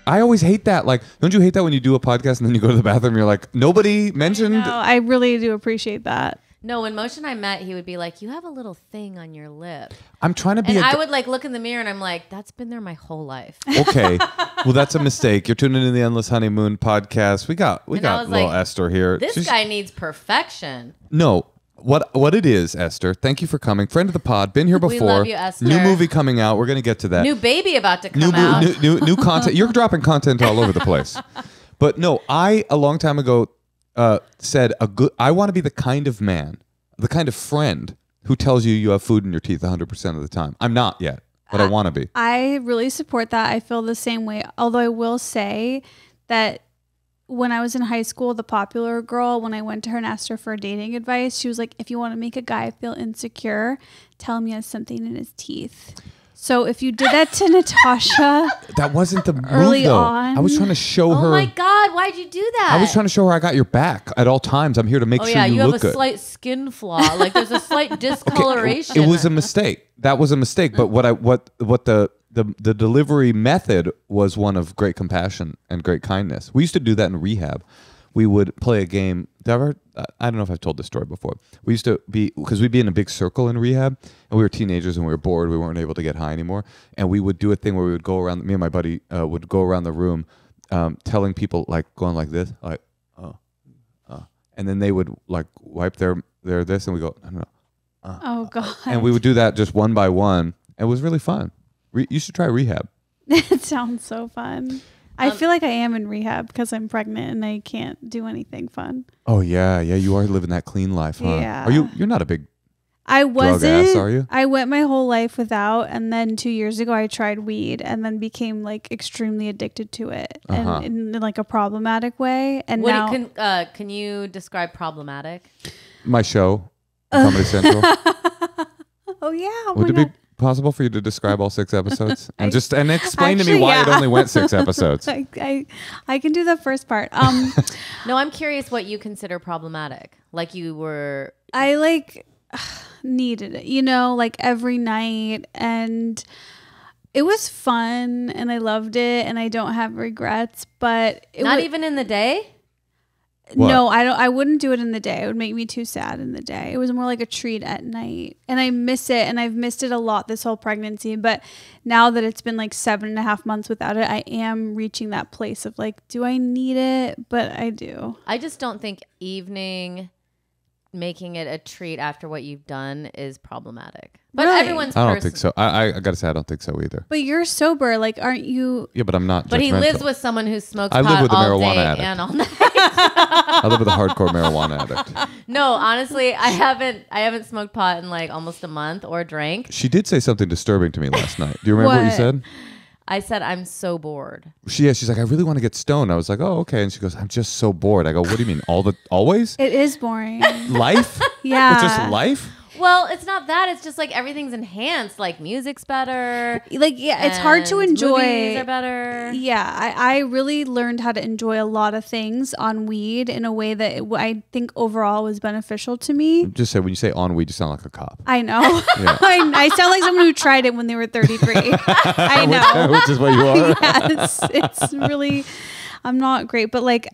I always hate that. Like, don't you hate that when you do a podcast and then you go to the bathroom and you're like, nobody mentioned? No, I really do appreciate that. No, when Moshe and I met, he would be like, you have a little thing on your lip. I'm trying to be And I would like look in the mirror and I'm like, that's been there my whole life. Okay. Well, that's a mistake. You're tuning in the Endless Honeymoon podcast. We got little like, Esther here. This guy needs perfection. No. What it is, Esther. Thank you for coming. Friend of the pod. Been here before. We love you, Esther. New movie coming out. We're going to get to that. New baby about to come out. New content. You're dropping content all over the place. But no, I, a long time ago, said I want to be the kind of man, the kind of friend who tells you you have food in your teeth 100% of the time. I'm not yet, but I want to be. I really support that. I feel the same way. Although I will say that when I was in high school, the popular girl, when I went to her and asked her for dating advice, she was like, if you want to make a guy feel insecure, tell him he has something in his teeth. So if you did that to Natasha, that wasn't the move, early though. on. I was trying to show her. Oh my God, why'd you do that? I was trying to show her I got your back at all times. I'm here to make sure you look good. have a slight skin flaw. Like there's a slight discoloration. It was a mistake. That was a mistake. But what the delivery method was one of great compassion and great kindness. We used to do that in rehab. We would play a game. I don't know if I've told this story before. We used to be, because we'd be in a big circle in rehab, and we were teenagers and we were bored. We weren't able to get high anymore. And we would do a thing where we would go around, me and my buddy would go around the room telling people, like, going like this, like, and then they would like wipe their this, and we go, no. Oh God. And we would do that just one by one. It was really fun. You should try rehab. It sounds so fun. I feel like I am in rehab because I'm pregnant and I can't do anything fun. Oh yeah, you are living that clean life, huh? Yeah. You're not a big I wasn't. drug ass, are you? I went my whole life without, and then 2 years ago I tried weed and then became like extremely addicted to it, and in like a problematic way. And now, can you describe problematic? My show, Comedy Central. Oh yeah. Would it be possible for you to describe all 6 episodes and explain to me why it only went 6 episodes? I can do the first part. No, I'm curious what you consider problematic. Like you were. I needed it, like every night, and it was fun and I loved it and I don't have regrets, but not even in the day. What? No, I wouldn't do it in the day. It would make me too sad in the day. It was more like a treat at night. And I miss it. And I've missed it a lot this whole pregnancy. But now that it's been like 7.5 months without it, I am reaching that place of like, do I need it? But I do. I just don't think making it a treat after what you've done is problematic. But really? Everyone's I don't think so. I gotta say I don't think so either. But you're sober, like, aren't you? Yeah, but I'm not. But judgmental. he lives with someone who smokes I pot live with a all marijuana day addict. and all night. I live with a hardcore marijuana addict. No, honestly, I haven't smoked pot in like almost a month or drank. She did say something disturbing to me last night. Do you remember what you said? I said, I'm so bored. She's like, I really want to get stoned. I was like, oh, okay. And she goes, I'm just so bored. I go, what do you mean? Always? It is boring. Life? Yeah. It's just life? Well, it's not that. It's just like everything's enhanced. Like music's better. Like, yeah, it's hard to enjoy. Movies are better. Yeah, I really learned how to enjoy a lot of things on weed in a way that I think overall was beneficial to me. Just say, when you say on weed, you sound like a cop. I know. Yeah. I sound like someone who tried it when they were 33. I know. Which is what you are. Yes, it's really, I'm not great, but like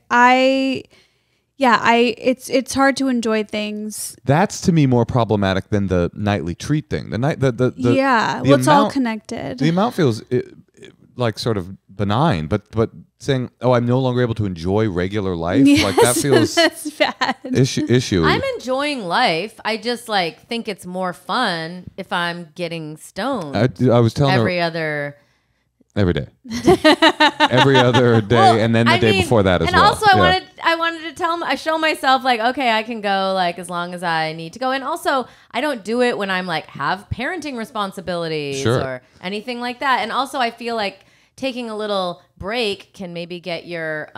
it's hard to enjoy things. That's to me more problematic than the nightly treat thing. It's all connected. The amount feels like sort of benign, but saying, oh, I'm no longer able to enjoy regular life, yes, like that feels that's bad. Issue. I'm enjoying life. I just like think it's more fun if I'm getting stoned. I was telling every her other. Every day. Every other day, Well, and then the day before that as and well. And also I wanted to tell him, I show myself like, okay, I can go like as long as I need to go. And also I don't do it when I'm like have parenting responsibilities or anything like that. And also I feel like taking a little break can maybe get your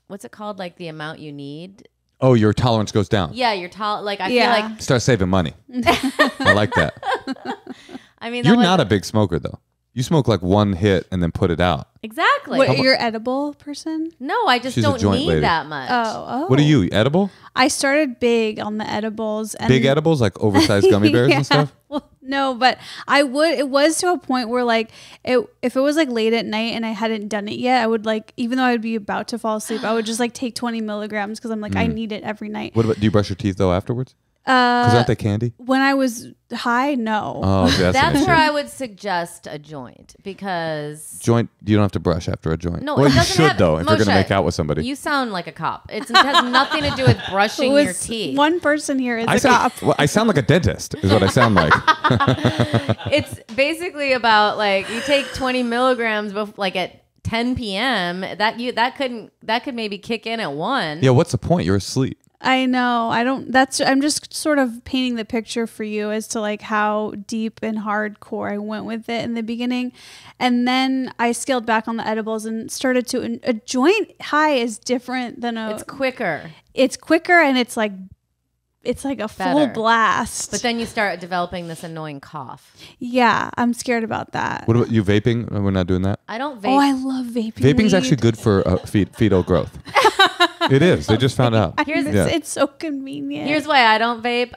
what's it called? Like the amount you need. Oh, your tolerance goes down. Yeah, your like I feel like start saving money. I like that. I mean, you're not a big smoker though. You smoke like one hit and then put it out. Exactly. What, you're edible person? No, I just don't need that much. Oh. What are you, edible? I started big on the edibles. And big edibles, like oversized gummy bears and stuff? No, but I would. It was to a point where like if it was like late at night and I hadn't done it yet, I would like, even though I'd be about to fall asleep, I would just like take 20 milligrams because I'm like I need it every night. What about, do you brush your teeth though afterwards? Because aren't they candy? When I was high, no. Oh, okay, That's where I would suggest a joint because joint. You don't have to brush after a joint. No, well, it you doesn't should have- though if you're gonna Moshe, make out with somebody. you sound like a cop. It has nothing to do with brushing It your was teeth. one person here is I a sound, cop. well, I sound like a dentist. Is what I sound like. It's basically about like you take 20 milligrams like at 10 p.m. that could maybe kick in at 1. Yeah. What's the point? You're asleep. I know. I'm just sort of painting the picture for you as to like how deep and hardcore I went with it in the beginning. And then I scaled back on the edibles and started to, a joint high is different than It's quicker. it's quicker and it's like a full Better. blast. But then you start developing this annoying cough. yeah, I'm scared about that. What about you vaping? We're not doing that. I don't vape. Oh, I love vaping. Vaping's weed. actually good for fetal growth. It is. They just found out. It's so convenient. Here's why I don't vape.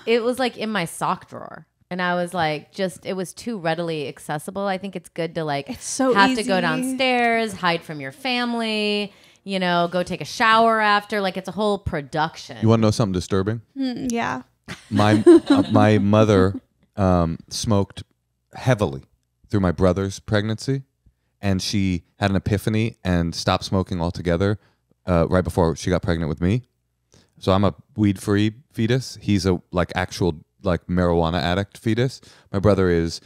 It was like in my sock drawer. And I was like, it was too readily accessible. I think it's good to like It's so have to go easy. downstairs, hide from your family, go take a shower after. Like it's a whole production. You want to know something disturbing? Yeah. My mother smoked heavily through my brother's pregnancy, and she had an epiphany and stopped smoking altogether right before she got pregnant with me. So I'm a weed-free fetus. He's a actual marijuana addict fetus. My brother is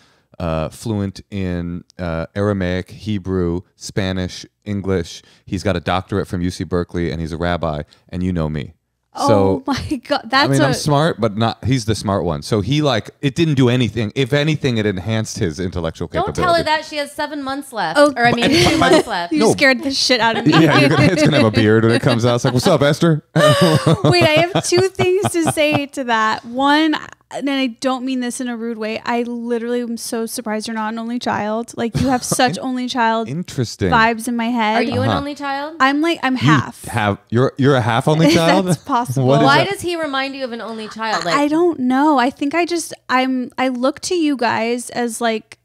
fluent in Aramaic, Hebrew, Spanish, English. He's got a doctorate from UC Berkeley, and he's a rabbi. And you know me. Oh my God. That's I'm smart, but not. He's the smart one. So he it didn't do anything. If anything, it enhanced his intellectual Don't capability. tell her that she has 7 months left. Oh, or I mean, 2 months left. You No. scared the shit out of me. Yeah, it's gonna have a beard when it comes out. It's like, what's up, Esther? Wait, I have 2 things to say to that. One, and I don't mean this in a rude way, I literally am so surprised you're not an only child. Like you have such only child Interesting. vibes in my head. Are you an only child? I'm half. You're a half only If child. that's possible. What is Why that? does he remind you of an only child? Like I don't know. I think I look to you guys as like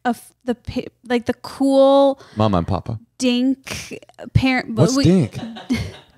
the cool Mama and Papa? dink parent. What's dink?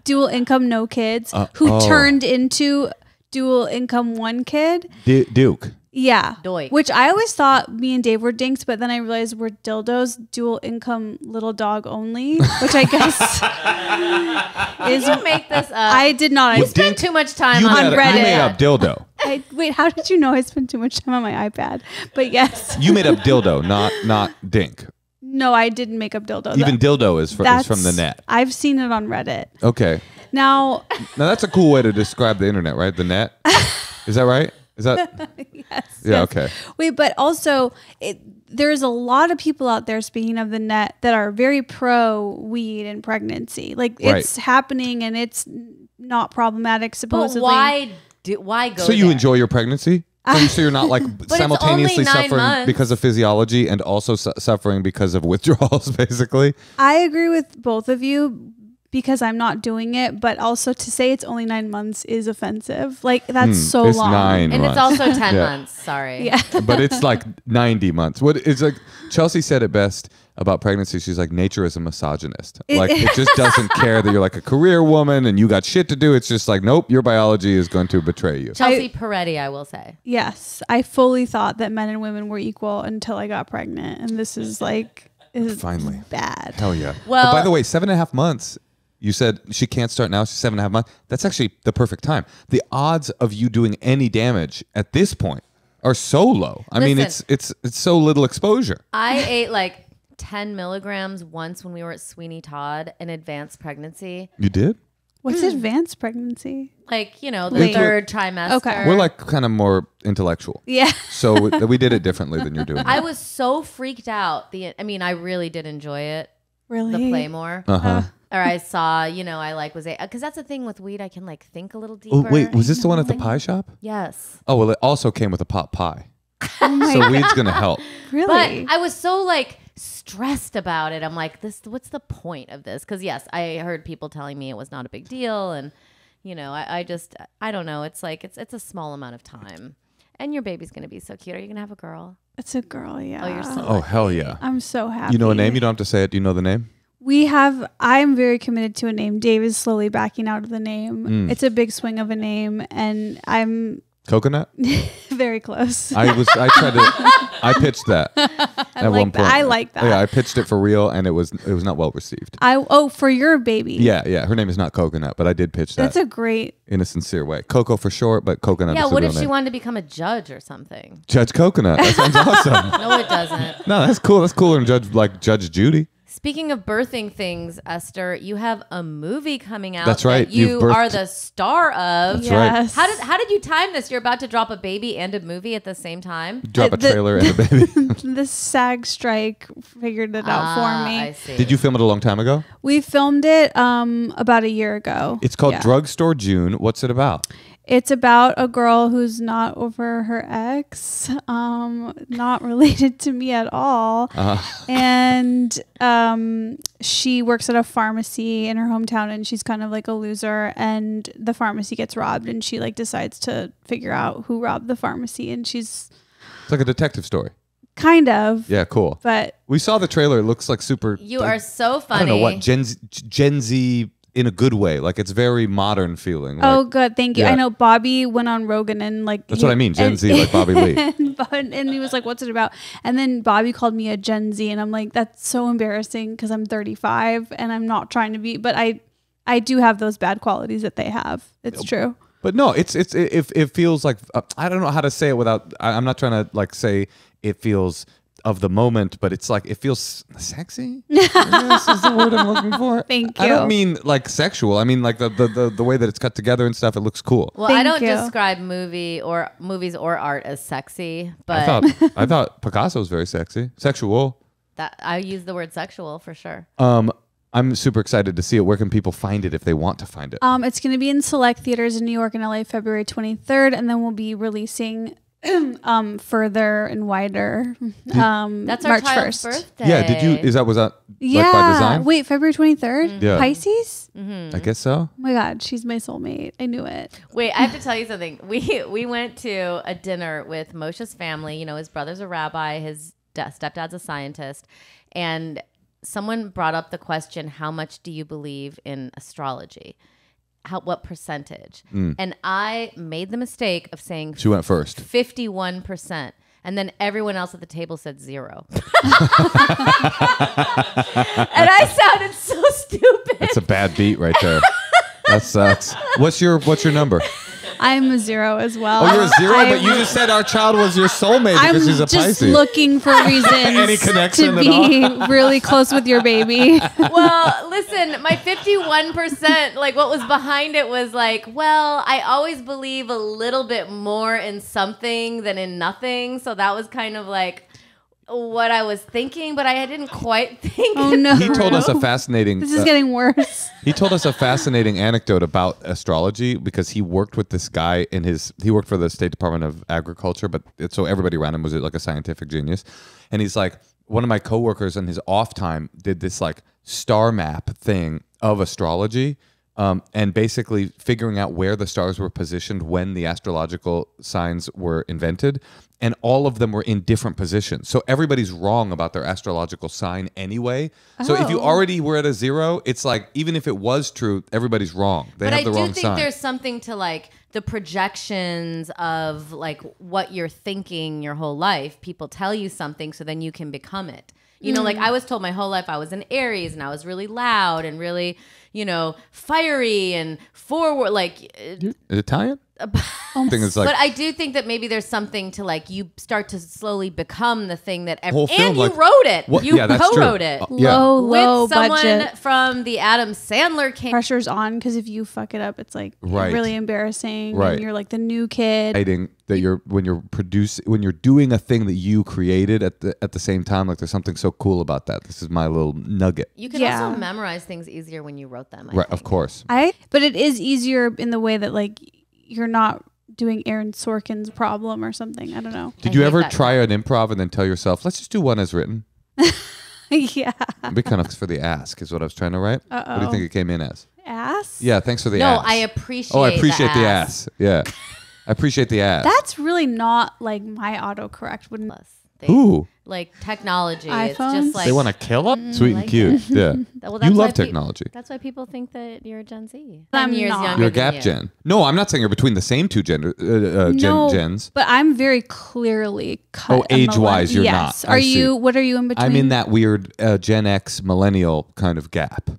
Dual income, no kids, who oh. turned into dual income one kid. Duke. Yeah. Doik. Which I always thought me and Dave were dinks, but then I realized we're dildos, dual income little dog only, which I guess is. Did you make this up? I did not. I spent too much time on made- Reddit. You made up dildo. wait, how did you know I spent too much time on my iPad? But yes. You made up dildo, not dink. No, I didn't make up dildo. Even dildo is from the net. I've seen it on Reddit. Okay. Now That's a cool way to describe the internet, right? The net. Is that right? Is that? yes. Yeah. yes. Okay. Wait, but also there's a lot of people out there, speaking of the net, that are very pro weed and pregnancy. Like it's happening and it's not problematic supposedly. But why go So you there? enjoy your pregnancy? So you're not simultaneously only 9 suffering months. because of physiology and also suffering because of withdrawals, basically. I agree with both of you because I'm not doing it, but also to say it's only 9 months is offensive. Like that's so it's long. 9 And months. it's also 10 Yeah. months. Sorry. Yeah. But it's like 90 months. What it's like Chelsea said it best about pregnancy. She's like, nature is a misogynist. Like it just doesn't care that you're like a career woman and you got shit to do. It's just like, nope, your biology is going to betray you. Chelsea Peretti, I will say. Yes, I fully thought that men and women were equal until I got pregnant, and this is like Finally. bad. Hell yeah. Well- But by the way, 7.5 months. You said she can't start now. She's 7.5 months. That's actually the perfect time. The odds of you doing any damage at this point are so low. I mean, Listen. it's so little exposure. I ate like 10 milligrams once when we were at Sweeney Todd in advanced pregnancy. You did? What's advanced pregnancy? Like, the Wait, 3rd trimester. Okay. We're like kind of more intellectual. Yeah. So we did it differently than you're doing. I was so freaked out. I really did enjoy it. Really? The Playmore. Uh-huh. Or I saw, because that's the thing with weed. I can like think a little deeper. Oh, wait, was this the one at the pie shop? Yes. Oh, well, it also came with a pot pie. Oh my So God. weed's going to help. Really? But I was so like stressed about it. I'm like, what's the point of this? Because yes, I heard people telling me it was not a big deal. And, I don't know. It's like, it's a small amount of time. And your baby's going to be so cute. Are you going to have a girl? It's a girl, yeah. Oh, you're so Oh, hell yeah. I'm so happy. You know a name? You don't have to say it. Do you know the name? I'm very committed to a name. Dave is slowly backing out of the name. It's a big swing of a name, and I'm Coconut? very close. I pitched that at one point. I like that. Yeah, I pitched it for real, and it was not well received. For your baby. Yeah. Her name is not Coconut, but I did pitch that. That's a great. In a sincere way. Coco for short, but Coconut Yeah, is the what real if she name. wanted to become a judge or something? Judge Coconut. That sounds awesome. No, it doesn't. No, that's cool. That's cooler than Judge Judy. Speaking of birthing things, Esther, you have a movie coming out. That's right. That you You've birthed- are the star of. That's right. Yes. How did you time this? You're about to drop a baby and a movie at the same time. Drop a the- trailer and a baby. The SAG strike figured it out for me. I see. Did you film it a long time ago? We filmed it about a year ago. It's called Yeah. Drugstore June. What's it about? It's about a girl who's not over her ex, not related to me at all. And she works at a pharmacy in her hometown, and she's kind of like a loser, and the pharmacy gets robbed, and she like decides to figure out who robbed the pharmacy, and she's It's like a detective story. kind of, Yeah, cool. but We saw the trailer. It looks like super. You like, are so funny. I don't know what Gen Z in a good way. Like it's very modern feeling. Like, oh good, thank you. yeah. I know Bobby went on Rogan and like That's what I mean. Gen Z, like Bobby Lee. and he was like, "What's it about?" And then Bobby called me a Gen Z, and I'm like, "That's so embarrassing because I'm 35 and I'm not trying to be, but I do have those bad qualities that they have. It's true." But no, it feels like I don't know how to say it without. I'm not trying to like say it feels of the moment, but it's like it feels sexy. This is the word I'm looking for. Thank I you. don't mean like sexual. I mean like the way that it's cut together and stuff. It looks cool. Well, I Thank don't you. describe movies or art as sexy, but I thought Picasso was very sexy, sexual. that I use the word sexual for sure. I'm super excited to see it. Where can people find it if they want to find it? It's going to be in select theaters in New York and LA February 23rd, and then we'll be releasing further and wider That's our March child's 1st. birthday. Yeah, was that Yeah. like by design? Wait, February 23rd? Yeah. Pisces? I guess so. Oh my God, she's my soulmate. I knew it. Wait, I have to tell you something. We went to a dinner with Moshe's family. You know, his brother's a rabbi, his stepdad's a scientist, and someone brought up the question, how much do you believe in astrology? What percentage? And I made the mistake of saying She went first. 51%. And then everyone else at the table said 0. And I sounded so stupid. That's a bad beat right there. That sucks. What's your number? I'm a 0 as well. Oh, you're a 0, but you just said our child was your soulmate I'm because she's a just Pisces. looking for reasons Any connection to at be really close with your baby. Well, listen, my 51%, like what was behind it was like, well, I always believe a little bit more in something than in nothing. So that was kind of like what I was thinking, but I didn't quite think. Oh no! He told us a fascinating. This is getting worse. He told us a fascinating anecdote about astrology because he worked with this guy he worked for the State Department of Agriculture, but so everybody around him was like a scientific genius. And he's like, one of my coworkers in his off time did this like star map thing of astrology. And basically figuring out where the stars were positioned when the astrological signs were invented. And all of them were in different positions. So everybody's wrong about their astrological sign anyway. So if you Oh. already were at a 0, it's like, even if it was true, everybody's wrong. They But have I the do wrong think sign. there's something to like the projections of like what you're thinking your whole life. People tell you something so then you can become it. You know, like I was told my whole life I was an Aries and I was really loud and really, you know, fiery and forward. Like, Italian? Thing is like, but I do think that maybe there's something to like you start to slowly become the thing that Whole film, and you like- wrote it. What- You yeah, that's true. co-wrote it Yeah. Low with someone budget. from the Adam Sandler came. Pressure's on because if you fuck it up, it's like Right. really embarrassing. Right. And you're like the new kid. That when you're doing a thing that you created at the same time, like there's something so cool about that. This is my little nugget. You can Yeah. also memorize things easier when you wrote them. I Right, think. of course. But it is easier in the way that like you're not doing Aaron Sorkin's problem or something. I don't know. Did I you hate ever that try an improv and then tell yourself, let's just do one as written? Yeah. It'd be kind of for the ask is what I was trying to write. What do you think it came in as? Ass. Yeah, thanks for the No, ass. I appreciate. Oh, I appreciate the ass. Yeah. I appreciate the ask. That's really not like my autocorrect. Wouldn't Ooh. Like technology. iPhones? It's just like They want to kill us? Sweet and like cute. Yeah. Well, You that's why love technology. That's why people think that you're Gen Z. I'm 10 years not. younger You're a than gap you. gen. No, I'm not saying you're between the same two no, gens. but I'm very clearly cut. Oh, age-wise, you're yes. not. Are I see. you? What are you in between? I'm in that weird Gen X millennial kind of gap.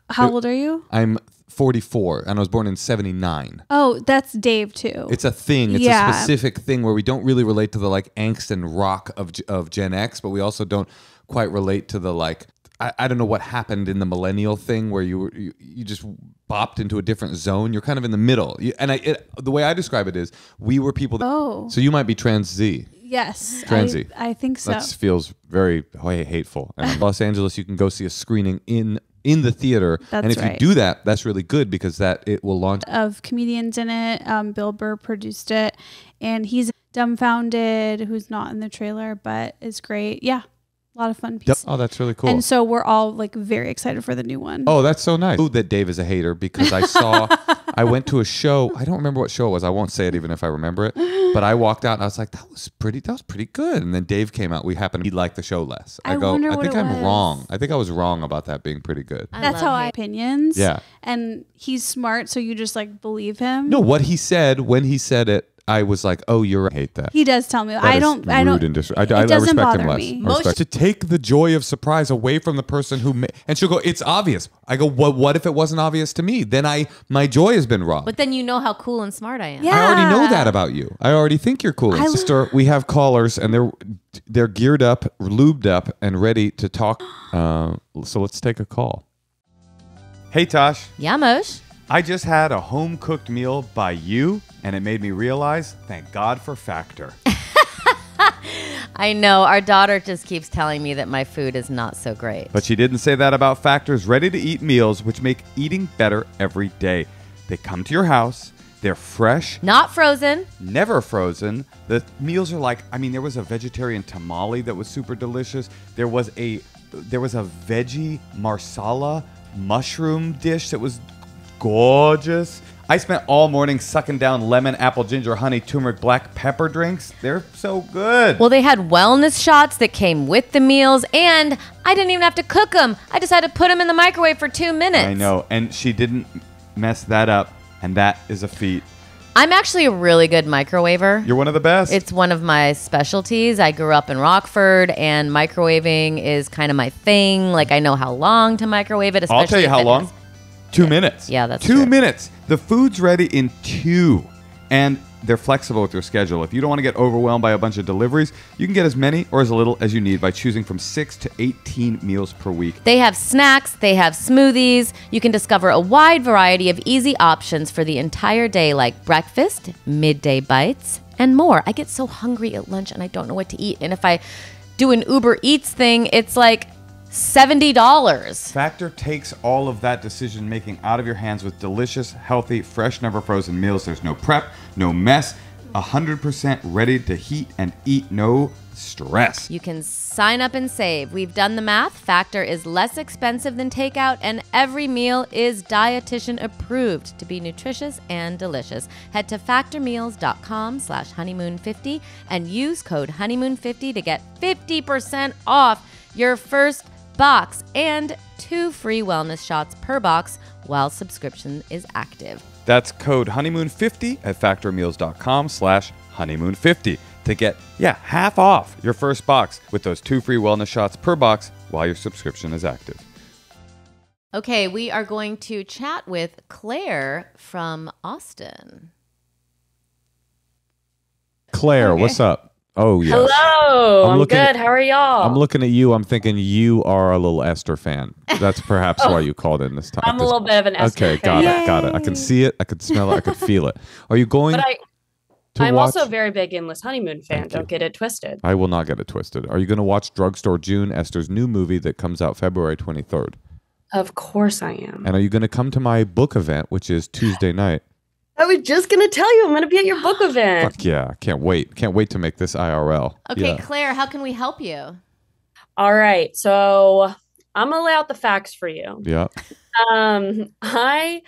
How old are you? I'm 44 and I was born in 79. Oh, that's Dave too. It's a thing. It's Yeah. a specific thing where we don't really relate to the like angst and rock of Gen X, but we also don't quite relate to the like I don't know what happened in the millennial thing where you just bopped into a different zone. You're kind of in the middle. The way I describe it is we were people that, Oh. So you might be trans Z. Yes, Transy. I think so. That feels very hateful. And in Los Angeles, you can go see a screening in the theater. That's and if right. you do that, that's really good because it will launch. Of comedians in it. Bill Burr produced it, and he's dumbfounded, who's not in the trailer, but is great. Yeah, a lot of fun pieces. Oh, that's really cool. And so we're all like very excited for the new one. Oh, that's so nice. Oh, that Dave is a hater because I went to a show. I don't remember what show it was. I won't say it even if I remember it. But I walked out and I was like, that was pretty good. And then Dave came out. He liked the show less. I wonder what think it I'm was. wrong. I think I was wrong about that being pretty good. That's how I opinions. Yeah. And he's smart, so you just like believe him. No, what he said when he said it, I was like, oh, you're right. I hate that. He does tell me. That I is don't. I rude don't. and dis- I it doesn't respect him bother less. me. I respect- to take the joy of surprise away from the person and she'll go, it's obvious. I go, what if it wasn't obvious to me? Then my joy has been robbed. But then you know how cool and smart I am. Yeah. I already know that about you. I already think you're cool. Sister, we have callers and they're geared up, lubed up, and ready to talk. So let's take a call. Hey, Tosh. Yeah, Mosh. I just had a home-cooked meal by you, and it made me realize, thank God for Factor. I know. Our daughter just keeps telling me that my food is not so great. But she didn't say that about Factor's ready-to-eat meals, which make eating better every day. They come to your house. They're fresh, Not frozen. never frozen. The meals are like, there was a vegetarian tamale that was super delicious. There was a veggie marsala mushroom dish that was gorgeous. I spent all morning sucking down lemon, apple, ginger, honey, turmeric, black pepper drinks. They're so good. Well, they had wellness shots that came with the meals, and I didn't even have to cook them. I just had to put them in the microwave for 2 minutes. I know, and she didn't mess that up, and that is a feat. I'm actually a really good microwaver. You're one of the best. It's one of my specialties. I grew up in Rockford, and microwaving is kind of my thing. Like, I know how long to microwave it, especially I'll tell you if how it long. has- 2 minutes. Yeah, that's 2 true. minutes. The food's ready in 2. And they're flexible with your schedule. If you don't want to get overwhelmed by a bunch of deliveries, you can get as many or as little as you need by choosing from 6 to 18 meals per week. They have snacks, they have smoothies. You can discover a wide variety of easy options for the entire day, like breakfast, midday bites, and more. I get so hungry at lunch and I don't know what to eat. And if I do an Uber Eats thing, it's like $70. Factor takes all of that decision making out of your hands with delicious, healthy, fresh, never frozen meals. There's no prep, no mess, 100% ready to heat and eat, no stress. You can sign up and save. We've done the math. Factor is less expensive than takeout, and every meal is dietitian approved to be nutritious and delicious. Head to factormeals.com/honeymoon50 and use code honeymoon50 to get 50% off your first box and 2 free wellness shots per box while subscription is active. That's code honeymoon50 at factormeals.com/honeymoon50 to get, half off your first box with those 2 free wellness shots per box while your subscription is active. Okay, we are going to chat with Claire from Austin. Claire, what's up? Oh, yes. Hello, I'm looking good. at- How are y'all? I'm looking at you. I'm thinking you are a little Esther fan. That's perhaps why you called in this time. I'm a little bit of an Esther Okay, fan. got it. I can see it. I can smell it. I can feel it. Are you going But to I'm watch? also a very big Endless Honeymoon fan. Thank you. Don't get it twisted. I will not get it twisted. Are you going to watch Drugstore June, Esther's new movie that comes out February 23rd? Of course I am. And are you going to come to my book event, which is Tuesday night? I was just going to tell you I'm going to be at your book event. Fuck yeah. Can't wait. Can't wait to make this IRL. Okay, Yeah. Claire, how can we help you? All right. So I'm going to lay out the facts for you. Yeah. I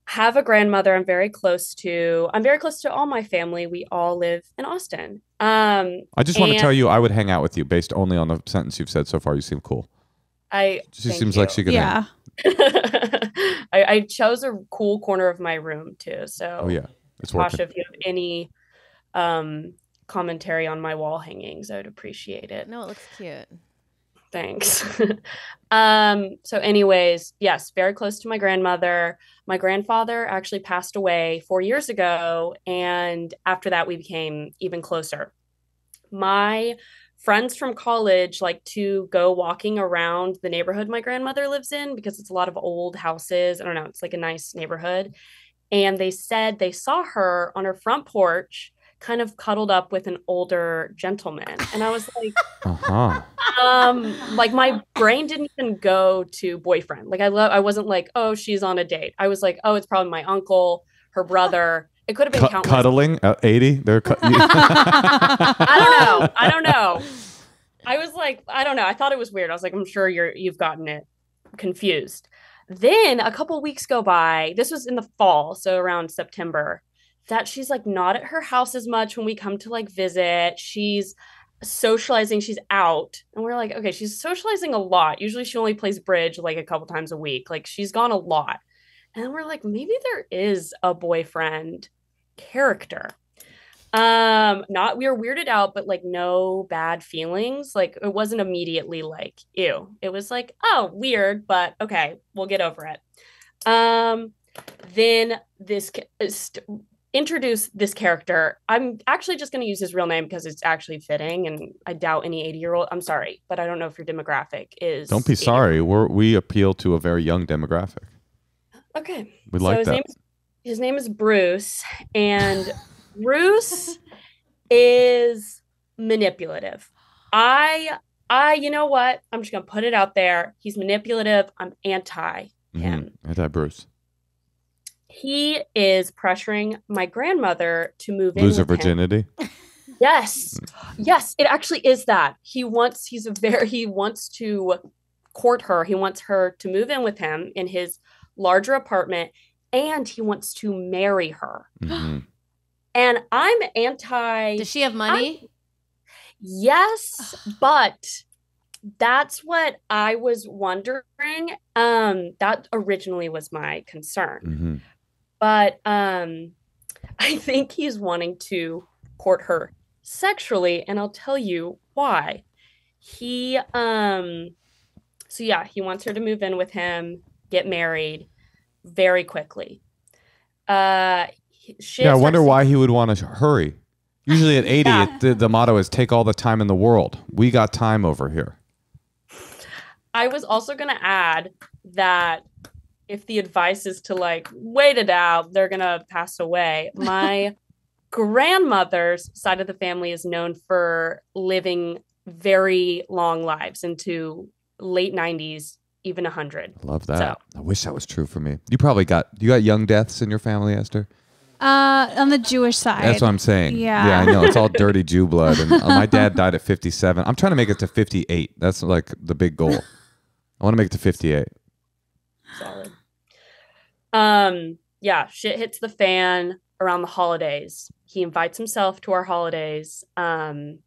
have a grandmother I'm very close to. I'm very close to all my family. We all live in Austin. I just want to tell you, I would hang out with you based only on the sentence you've said so far. You seem cool. She seems like she could. Yeah. I chose a cool corner of my room too. So, Oh yeah, it's Tasha, working. if you have any commentary on my wall hangings, I would appreciate it. No, it looks cute. Thanks. So anyways, yes, very close to my grandmother. My grandfather actually passed away 4 years ago, and after that we became even closer. My friends from college like to go walking around the neighborhood my grandmother lives in because it's a lot of old houses. I don't know, it's like a nice neighborhood. And they said they saw her on her front porch kind of cuddled up with an older gentleman. And I was like, like my brain didn't even go to boyfriend. Like I wasn't like, oh, she's on a date. I was like, oh, it's probably my uncle, her brother. It could have been countless. Cuddling at 80. I don't know. I was like, I don't know. I thought it was weird. I was like, I'm sure you've gotten it confused. Then a couple weeks go by. This was in the fall, so around September, that she's like not at her house as much when we come to like visit. She's socializing, she's out. And we're like, okay, she's socializing a lot. Usually she only plays bridge like a couple times a week. Like she's gone a lot. And we're like, maybe there is a boyfriend character. Not we were weirded out, but like no bad feelings. Like it wasn't immediately like ew. It was like, oh, weird, but okay, we'll get over it. Then this introduce this character. I'm actually just going to use his real name because it's actually fitting, and I doubt any 80-year-old. I'm sorry, but I don't know if your demographic is. Don't be 80. sorry. We appeal to a very young demographic. Okay, We like that. His name is Bruce, and Bruce is manipulative. You know what? I'm just gonna put it out there. He's manipulative. I'm anti him. Anti Bruce. He is pressuring my grandmother to move in. Lose her with him. virginity. Yes, it actually is that. He wants to court her. He wants her to move in with him in his larger apartment, and he wants to marry her. Mm-hmm. And I'm anti. Does she have money? Yes, but that's what I was wondering. That originally was my concern. Mm-hmm. But I think he's wanting to court her sexually, and I'll tell you why. He he wants her to move in with him, get married very quickly. I wonder why he would want to hurry. Usually at 80, the motto is take all the time in the world. We got time over here. I was also going to add that if the advice is to like wait it out, they're going to pass away. My grandmother's side of the family is known for living very long lives into late 90s, even 100. I love that. So. I wish that was true for me. You got young deaths in your family, Esther? On the Jewish side. That's what I'm saying. Yeah. Yeah, I know. It's all dirty Jew blood. And my dad died at 57. I'm trying to make it to 58. That's like the big goal. I want to make it to 58. Solid. Shit hits the fan around the holidays. He invites himself to our holidays. And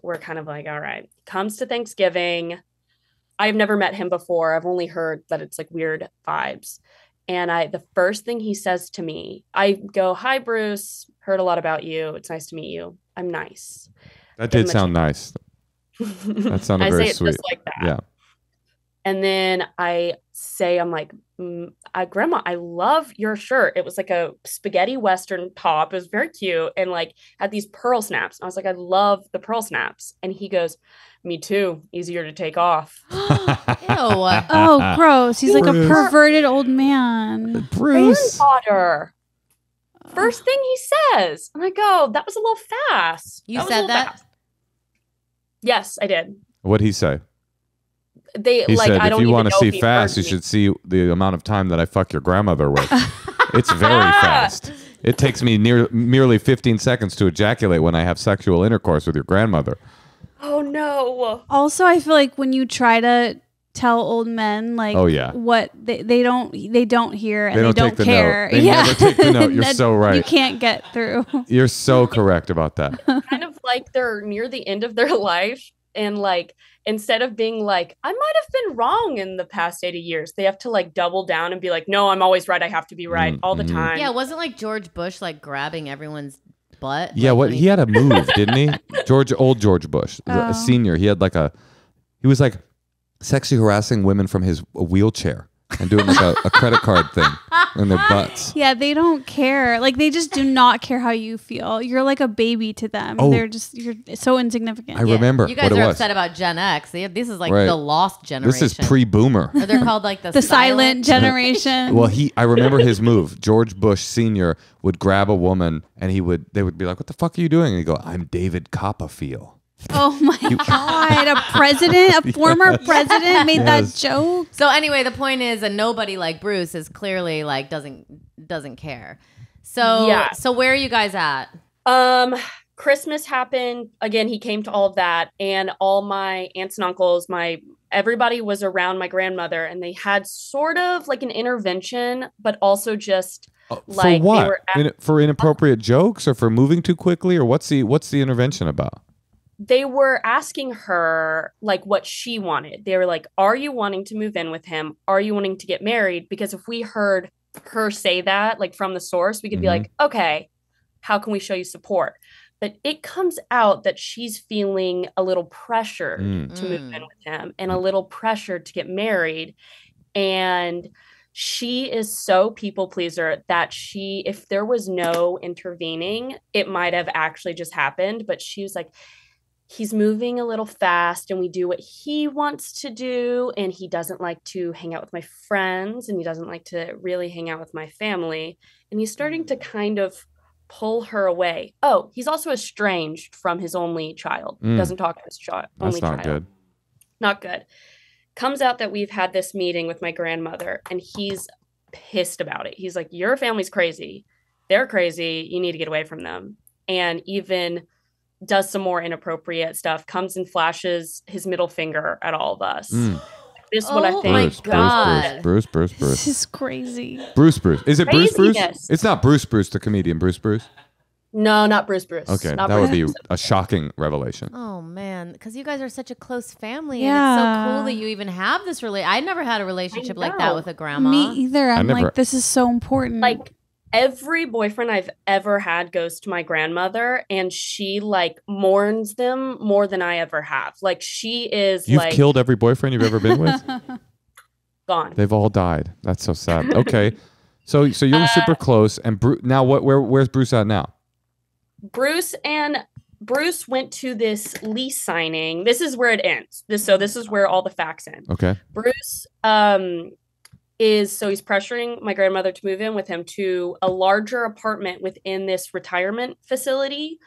we're kind of like, all right. Comes to Thanksgiving. I've never met him before. I've only heard that it's like weird vibes. And the first thing he says to me, I go, hi, Bruce. Heard a lot about you. It's nice to meet you. I'm nice. That did sound nice. That sounded very sweet. Just like that. Yeah. And then I say, I'm like, Grandma, I love your shirt. It was like a spaghetti Western top. It was very cute and like had these pearl snaps. I was like, I love the pearl snaps. And he goes, me too. Easier to take off. Ew. Oh, gross. He's like a perverted old man. Bruce. Granddaughter. First thing he says. I'm like, oh, that was a little fast. You said that? Yes, I did. What'd he say? He said, I don't if you want to see fast, you should see the amount of time that I fuck your grandmother with. It's very fast. It takes me merely 15 seconds to ejaculate when I have sexual intercourse with your grandmother. Oh, no. Also, I feel like when you try to tell old men like Oh, yeah. what they don't hear and They they don't take don't the care. note. They never take the note. You're That so right. You can't get through. You're so correct about that. Kind of like they're near the end of their life, and like instead of being like, I might have been wrong in the past 80 years, they have to like double down and be like, no, I'm always right. I have to be right all the time. Yeah, wasn't like George Bush like grabbing everyone's butt? Yeah, like, what when he had a move, didn't he? Old George Bush, Oh. a senior. He was like sexually harassing women from his wheelchair and doing like a credit card thing in their butts. Yeah, they don't care. Like they just do not care how you feel. You're like a baby to them. Oh. You're so insignificant. I remember You guys what it are was. upset about Gen X. This is like Right. the lost generation. This is pre-boomer. Or they're called like the silent generation. Well, I remember his move. George Bush Senior would grab a woman and they would be like, "What the fuck are you doing?" And he'd go, "I'm David Copperfield." Oh my God. A former president made that joke. So anyway, the point is a nobody like Bruce is clearly like doesn't care. So Yeah. So where are you guys at? Christmas happened again. He came to all of that, and all my aunts and uncles, everybody was around my grandmother, and they had sort of like an intervention, but also just like for what? they were For inappropriate jokes or for moving too quickly, or what's the intervention about? they were asking her like what she wanted. They were like, are you wanting to move in with him? Are you wanting to get married? Because if we heard her say that like from the source, we could be like, okay, how can we show you support? But it comes out that she's feeling a little pressured to move in with him and a little pressured to get married. And she is so people pleaser that if there was no intervening, it might have actually just happened. But she was like, he's moving a little fast and we do what he wants to do. And he doesn't like to hang out with my friends and he doesn't like to really hang out with my family. And he's starting to kind of pull her away. Oh, he's also estranged from his only child. Doesn't talk to his only child. That's not good. Not good. Comes out that we've had this meeting with my grandmother and he's pissed about it. He's like, your family's crazy. They're crazy. You need to get away from them. And even does some more inappropriate stuff, comes and flashes his middle finger at all of us. This is what I Oh think. my God. Bruce. This is crazy. Bruce. Is it Bruce? Craziness. It's not Bruce, the comedian. Bruce. No, not Bruce. Okay, Not that Bruce. would be a shocking revelation. Oh man, because you guys are such a close family, and Yeah. it's so cool that you even have this I never had a relationship like that know. with a grandma. Me either. I'm never- like, this is so important. Like every boyfriend I've ever had goes to my grandmother and she like mourns them more than I ever have. Like she is You've like killed every boyfriend you've ever been with? gone. They've all died. That's so sad. Okay. So you're super close and now where's Bruce at now? Bruce went to this lease signing. This is where it ends. This is where all the facts end. Okay. Bruce he's pressuring my grandmother to move in with him to a larger apartment within this retirement facility.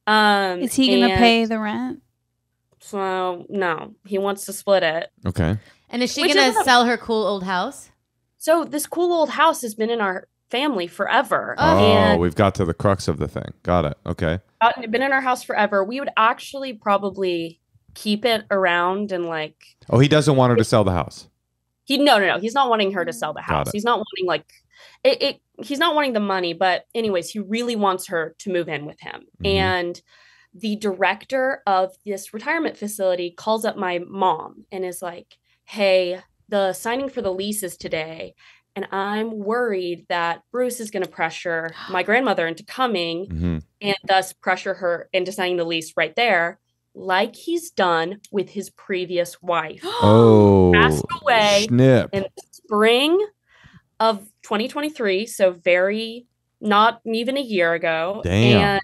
is he going to and pay the rent? So no, he wants to split it. Okay. And is she Which gonna is a- sell her cool old house? So this cool old house has been in our family forever. Oh, And we've got to the crux of the thing. Got it. Okay. been in our house forever. We would actually probably keep it around and like Oh, he doesn't want her to sell the house. no. He's not wanting her to sell the house. it. He's not wanting like it he's not wanting the money, but anyways, he really wants her to move in with him. And the director of this retirement facility calls up my mom and is like, hey, the signing for the lease is today. And I'm worried that Bruce is going to pressure my grandmother into coming and thus pressure her into signing the lease right there, like he's done with his previous wife. Oh. Passed away Snip. in the spring of 2023. So not even a year ago. Damn.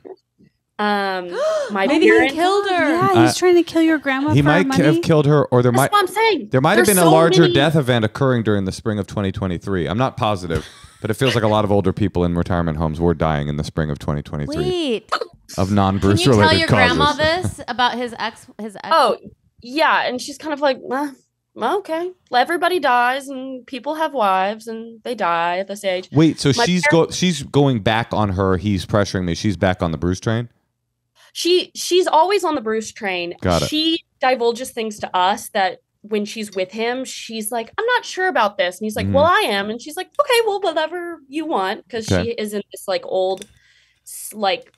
And my Maybe he parents killed her. Yeah, he's trying to kill your grandma He for might money. have killed her, or there That's might what I'm saying. have There's been a so larger many- death event occurring during the spring of 2023. I'm not positive, but it feels like a lot of older people in retirement homes were dying in the spring of 2023 Wait, of non-Bruce can you related tell your causes. grandma this about his ex? Oh, yeah. And she's kind of like, well, okay. Everybody dies and people have wives and they die at this age. Wait, so My she's going back on her. He's pressuring me. She's back on the Bruce train. She's always on the Bruce train. Got it. She divulges things to us that when she's with him, she's like, I'm not sure about this. And he's like, well, I am. And she's like, okay, well, whatever you want. Because she is in this like old, like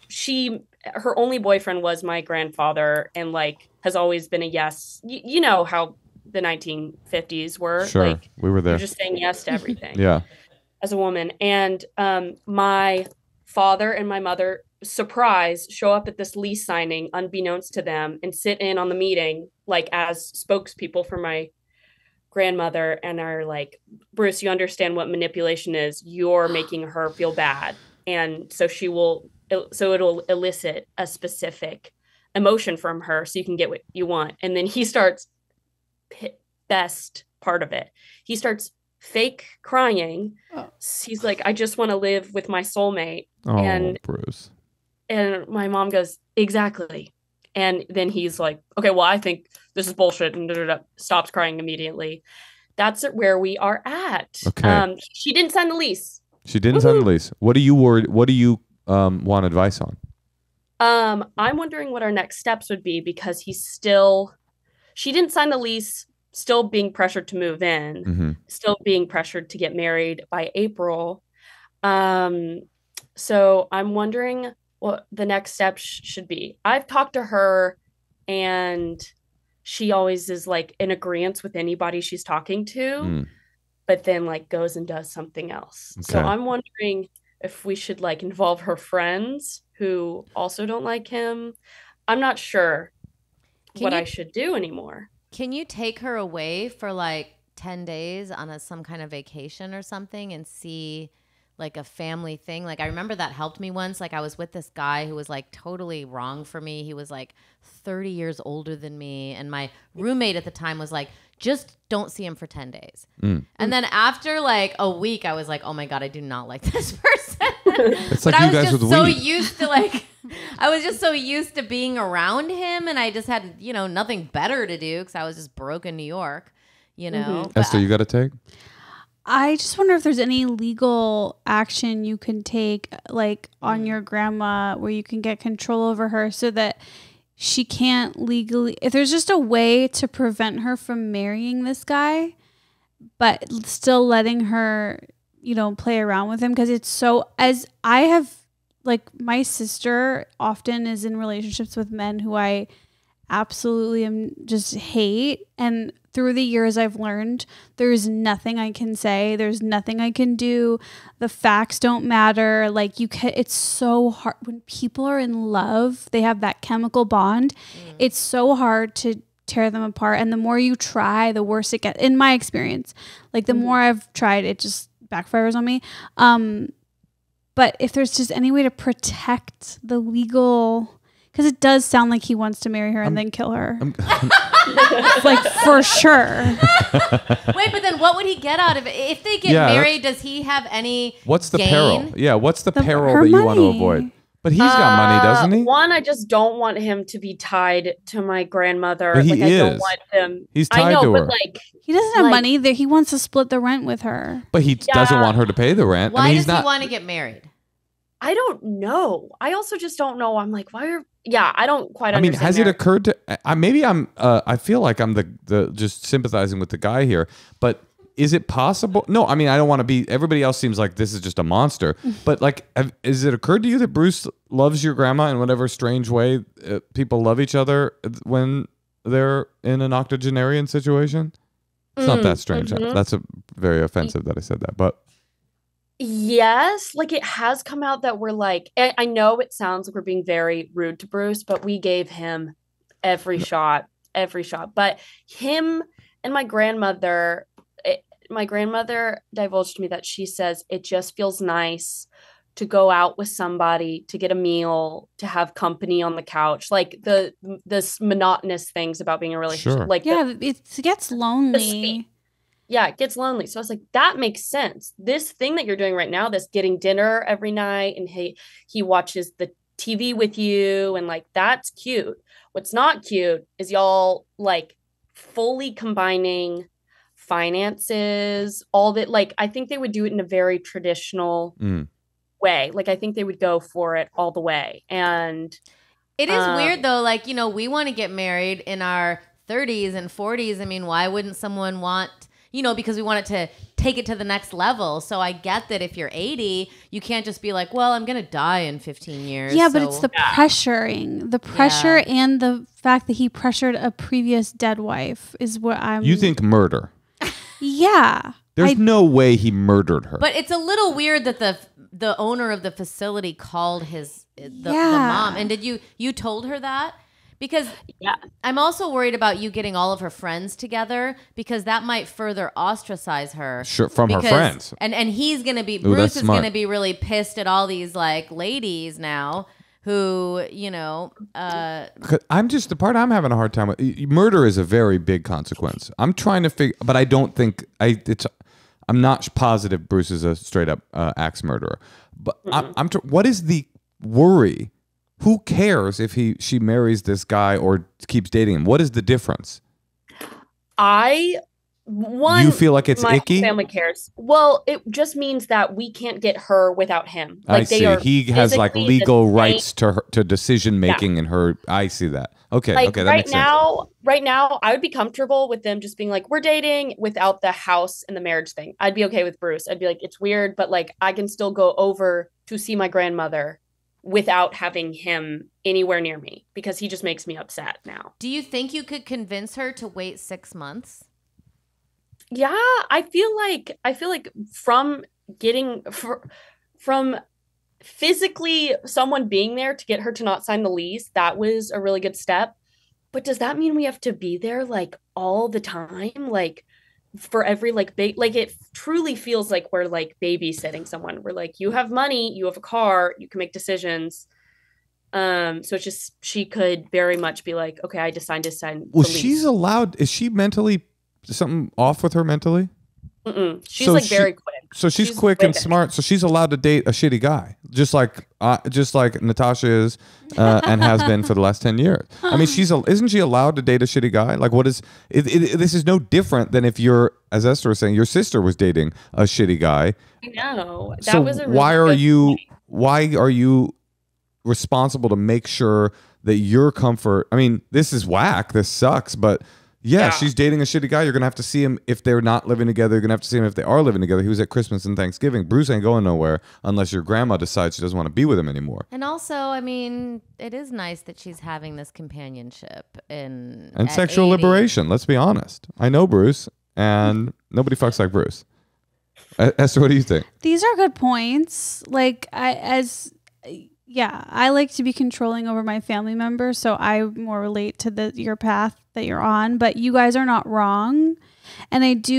her only boyfriend was my grandfather and like has always been a yes. You know how the 1950s were. Sure. Like, we were there. You're just saying yes to everything. Yeah. As a woman. And my father and my mother, surprise, show up at this lease signing unbeknownst to them and sit in on the meeting like as spokespeople for my grandmother and are like, Bruce, you understand what manipulation is. You're making her feel bad. And so it'll elicit a specific emotion from her so you can get what you want. And then he starts, best part of it, he starts fake crying. He's like, I just want to live with my soulmate. And Bruce. And my mom goes, exactly. And then he's like, okay, well, I think this is bullshit, and stops crying immediately. That's where we are at. Okay. She didn't sign the lease. She didn't sign the lease. What do you want advice on? I'm wondering what our next steps would be because she didn't sign the lease, still being pressured to move in, still being pressured to get married by April. So I'm wondering what the next step should be. I've talked to her and she always is like in agreement with anybody she's talking to, but then like goes and does something else. Okay. So I'm wondering if we should like involve her friends who also don't like him. I'm not sure what I should do anymore. Can you take her away for like 10 days on some kind of vacation or something and see like a family thing? Like I remember that helped me once. Like I was with this guy who was like totally wrong for me. He was like 30 years older than me. And my roommate at the time was like, just don't see him for 10 days. And then after like a week, I was like, oh my God, I do not like this person. It's like you guys with weed. Used to like, I was just so used to being around him and I just had, nothing better to do because I was just broke in New York, Esther, you got to take? I just wonder if there's any legal action you can take, like on your grandma, where you can get control over her so that she can't legally, if there's just a way to prevent her from marrying this guy, but still letting her, play around with him. Because it's so, as I have, like my sister often is in relationships with men who I absolutely just hate. And through the years, I've learned there's nothing I can say. There's nothing I can do. The facts don't matter. Like it's so hard when people are in love, they have that chemical bond. It's so hard to tear them apart. And the more you try, the worse it gets. In my experience, like the more I've tried, it just backfires on me. But if there's just any way to protect the legal, because it does sound like he wants to marry her and then kill her. Like for sure. Wait, but then what would he get out of it? If they get married, does he have any What's the gain? peril? Yeah, what's the peril that you want to avoid? But he's got money, doesn't he? One, I just don't want him to be tied to my grandmother. But he like, is. I don't want him. He's tied I know, to her. But like he doesn't have money. That he wants to split the rent with her. But he doesn't want her to pay the rent. Why does he want to get married? I don't know. I also just don't know. I'm like, why are? Yeah, I don't quite understand. Has it occurred to? Maybe I'm. I feel like I'm the just sympathizing with the guy here. But is it possible? No, I don't want to be. Everybody else seems like this is just a monster. But like, has it occurred to you that Bruce loves your grandma in whatever strange way people love each other when they're in an octogenarian situation? It's not that strange. That's very offensive that I said that, but. Yes, like it has come out that we're like, I know it sounds like we're being very rude to Bruce, but we gave him every shot. But him and my grandmother divulged to me that she says it just feels nice to go out with somebody, to get a meal, to have company on the couch, like this monotonous things about being in a relationship. Sure. Like it gets lonely. Yeah, it gets lonely. So I was like, that makes sense. This thing that you're doing right now, this getting dinner every night and he watches the TV with you and like, that's cute. What's not cute is y'all like fully combining finances, all that. Like, I think they would do it in a very traditional way. Like, I think they would go for it all the way. And it is weird though. Like, we want to get married in our 30s and 40s. I mean, why wouldn't someone want, because we want it to take it to the next level. So I get that if you're 80, you can't just be like, well, I'm going to die in 15 years. Yeah, but it's the pressuring. The pressure and the fact that he pressured a previous dead wife is what I'm... You think murder? Yeah. There's no way he murdered her. But it's a little weird that the owner of the facility called the mom. And did you told her that? Because I'm also worried about you getting all of her friends together, because that might further ostracise her. Sure, from her friends. And he's going to be, Bruce is going to be really pissed at all these like ladies now who, I'm just, the part I'm having a hard time with, murder is a very big consequence. I'm trying to figure, but I don't think, I'm not positive Bruce is a straight up axe murderer. But what is the worry? Who cares if she marries this guy or keeps dating him? What is the difference? You feel like it's icky? Family cares. Well, it just means that we can't get her without him. Like, I see. He has like legal rights to decision making in her. I see that. Okay. Like, okay. That makes sense. Right now, I would be comfortable with them just being like, we're dating without the house and the marriage thing. I'd be okay with Bruce. I'd be like, it's weird, but like, I can still go over to see my grandmother without having him anywhere near me, because he just makes me upset now. Do you think you could convince her to wait 6 months? Yeah, I feel like from physically someone being there to get her to not sign the lease, that was a really good step. But does that mean we have to be there like all the time? Like for every like it truly feels like we're like babysitting someone. We're like, you have money, you have a car, you can make decisions. So it's just, she could very much be like, okay, I decided to sign. Well, she's allowed. Is she mentally something off with her mentally? She's so very quick. So she's quick and smart. So she's allowed to date a shitty guy, just like Natasha is, and has been for the last 10 years. I mean, isn't she allowed to date a shitty guy? Like, what is this is no different than if as Esther was saying, your sister was dating a shitty guy. I know. Why are you responsible to make sure that your comfort? I mean, this is whack. This sucks, but. Yeah, she's dating a shitty guy. You're going to have to see him if they're not living together. You're going to have to see him if they are living together. He was at Christmas and Thanksgiving. Bruce ain't going nowhere unless your grandma decides she doesn't want to be with him anymore. And also, I mean, it is nice that she's having this companionship and sexual liberation. Let's be honest. I know Bruce, and nobody fucks like Bruce. Esther, what do you think? These are good points. Like, I like to be controlling over my family members, so I more relate to your path that you're on, but you guys are not wrong. And it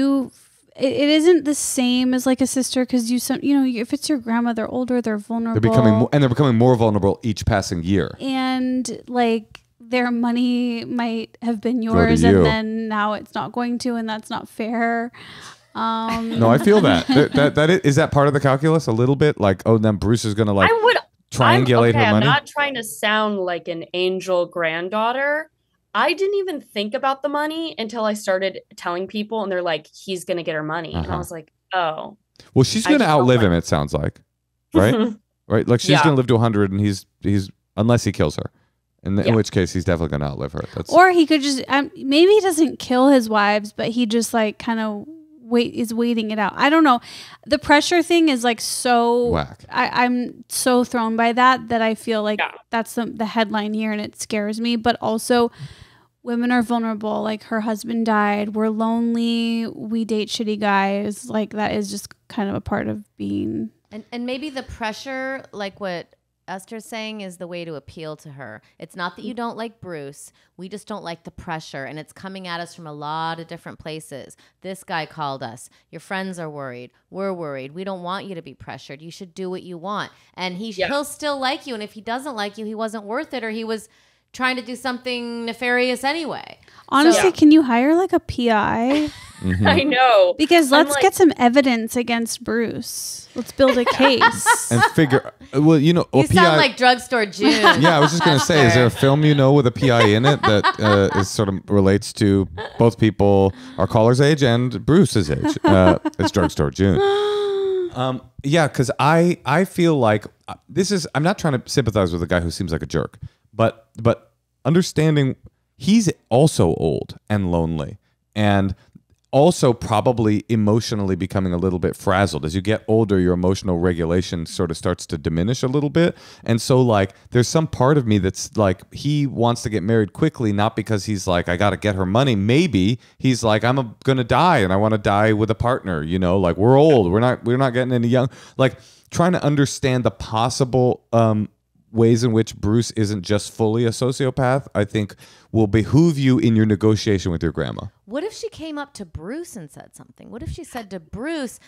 isn't the same as like a sister, because if it's your grandma, they're older, they're vulnerable. They're becoming more vulnerable each passing year. And like their money might have been yours, and then now it's not going to, and that's not fair. No, I feel that. Is that part of the calculus a little bit? Like, oh, then Bruce is going to triangulate her money? I'm not trying to sound like an angel granddaughter. I didn't even think about the money until I started telling people, and they're like, he's going to get her money. And I was like, oh. Well, she's going to outlive him, it sounds like. Right? Right? Like, she's going to live to 100, and he's unless he kills her. In which case, he's definitely going to outlive her. Or he could just, maybe he doesn't kill his wives, but he just like kind of is waiting it out. I don't know. The pressure thing is like so whack. I'm so thrown by that I feel like that's the headline here, and it scares me. But also, women are vulnerable. Like, her husband died. We're lonely. We date shitty guys. Like, that is just kind of a part of being. And maybe the pressure, like what Esther's saying, is the way to appeal to her. It's not that you don't like Bruce. We just don't like the pressure, and it's coming at us from a lot of different places. This guy called us. Your friends are worried. We're worried. We don't want you to be pressured. You should do what you want. And he'll still like you, and if he doesn't like you, he wasn't worth it, or he was trying to do something nefarious anyway. Honestly, can you hire like a PI? Mm-hmm. I know. Because let's get some evidence against Bruce. Let's build a case. And figure, well, you sound like Drugstore June. Yeah, I was just going to say, is there a film with a PI in it that is sort of relates to both people, our caller's age and Bruce's age? It's Drugstore June. Yeah, because I feel like I'm not trying to sympathize with a guy who seems like a jerk, but understanding he's also old and lonely, and also probably emotionally becoming a little bit frazzled. As you get older, your emotional regulation sort of starts to diminish a little bit. And so like there's some part of me that's like he wants to get married quickly, not because he's like, I got to get her money. Maybe he's like, I'm going to die and I want to die with a partner, you know, like we're old. We're not getting any young. Like trying to understand the possible ways in which Bruce isn't just fully a sociopath, I think will behoove you in your negotiation with your grandma. What if she came up to Bruce and said something? What if she said to Bruce,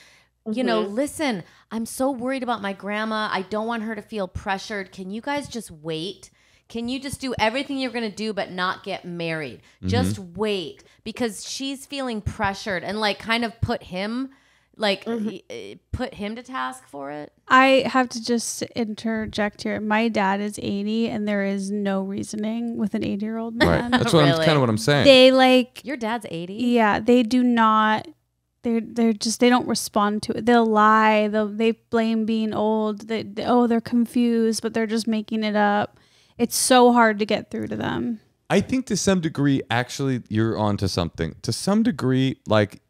you know, listen, I'm so worried about my grandma. I don't want her to feel pressured. Can you guys just wait? Can you just do everything you're going to do but not get married? Just wait, because she's feeling pressured, and like kind of put him to task for it. I have to just interject here. My dad is 80 and there is no reasoning with an 80-year-old man. Right. That's what Really? kind of what I'm saying. They like, Your dad's 80? yeah, they do not, they're just, they don't respond to it. They'll lie. They blame being old. They're confused, but they're just making it up. It's so hard to get through to them. I think to some degree, actually, you're onto something. To some degree, like,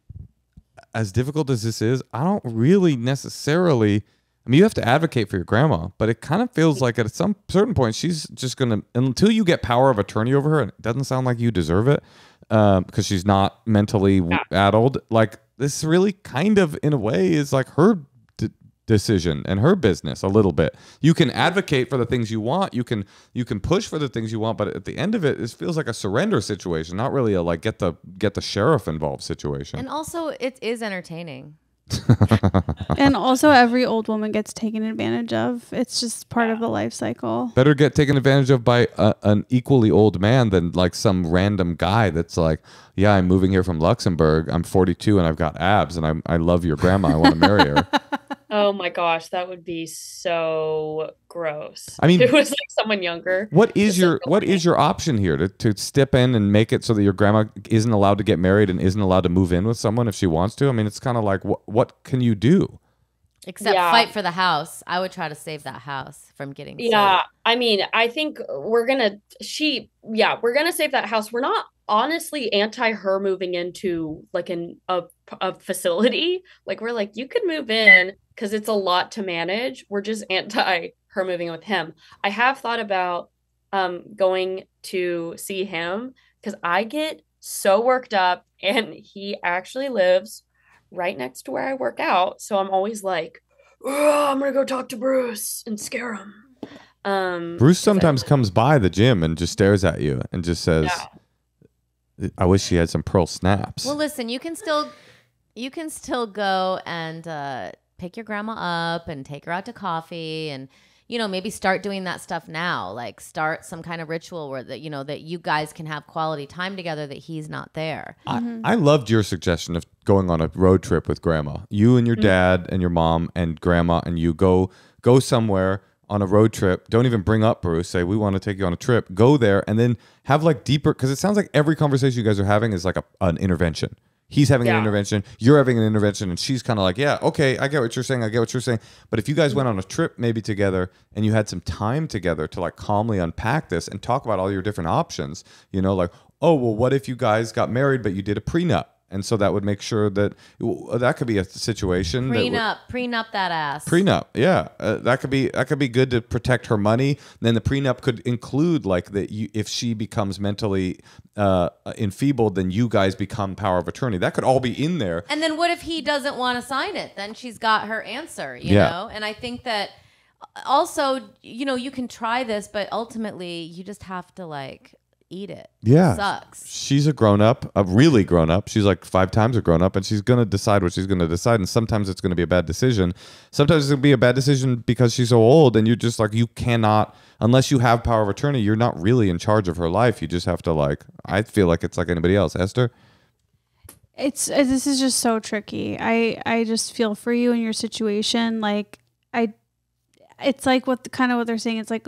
as difficult as this is, I don't really necessarily. I mean, you have to advocate for your grandma, but it kind of feels like at some certain point, she's just going to, until you get power of attorney over her, and it doesn't sound like you deserve it because she's not mentally addled. Like, this really kind of, in a way, is like her decision and her business a little bit. You can advocate for the things you want. You can push for the things you want, but at the end of it, it feels like a surrender situation, not really a like get the sheriff involved situation. And also, it is entertaining. And also every old woman gets taken advantage of. It's just part of the life cycle. Better get taken advantage of by an equally old man than like some random guy that's like, yeah, I'm moving here from Luxembourg. I'm 42 and I've got abs and I love your grandma. I want to marry her. Oh my gosh, that would be so gross. I mean, if it was like someone younger. What is your option here to step in and make it so that your grandma isn't allowed to get married and isn't allowed to move in with someone if she wants to? I mean, it's kind of like what can you do? Except fight for the house. I would try to save that house from getting sold. I mean, I think we're gonna save that house. We're not honestly anti her moving into like a facility. Like we're like, you could move in because it's a lot to manage. We're just anti her moving in with him. I have thought about going to see him because I get so worked up, and he actually lives right next to where I work out. So I'm always like, oh, I'm gonna go talk to Bruce and scare him. Bruce sometimes comes by the gym and just stares at you and just says, I wish she had some pearl snaps. Well, listen, you can still go and pick your grandma up and take her out to coffee, and you know, maybe start doing that stuff now. Like start some kind of ritual where that you guys can have quality time together, that he's not there. I loved your suggestion of going on a road trip with grandma. You and your dad and your mom and grandma, and you go somewhere on a road trip. Don't even bring up Bruce. Say, we want to take you on a trip. Go there and then have like deeper, because it sounds like every conversation you guys are having is like an intervention. He's having an intervention, you're having an intervention, and she's kind of like, yeah, okay, I get what you're saying, I get what you're saying. But if you guys went on a trip maybe together and you had some time together to like calmly unpack this and talk about all your different options, you know, like, oh, well, what if you guys got married but you did a prenup? And so that would make sure that that could be a situation. Prenup that ass. Prenup, yeah, that could be good to protect her money. And then the prenup could include like that if she becomes mentally enfeebled, then you guys become power of attorney. That could all be in there. And then what if he doesn't want to sign it? Then she's got her answer, you know. And I think that also, you know, you can try this, but ultimately you just have to like eat it. Yeah. It sucks. She's a grown-up, a really grown-up. She's like 5 times a grown-up, and she's going to decide what she's going to decide. And sometimes it's going to be a bad decision. Sometimes it's going to be a bad decision because she's so old, and you're just like, you cannot, unless you have power of attorney, you're not really in charge of her life. You just have to like, I feel like it's like anybody else. Esther? This is just so tricky. I just feel for you in your situation. Like it's like what they're saying. It's like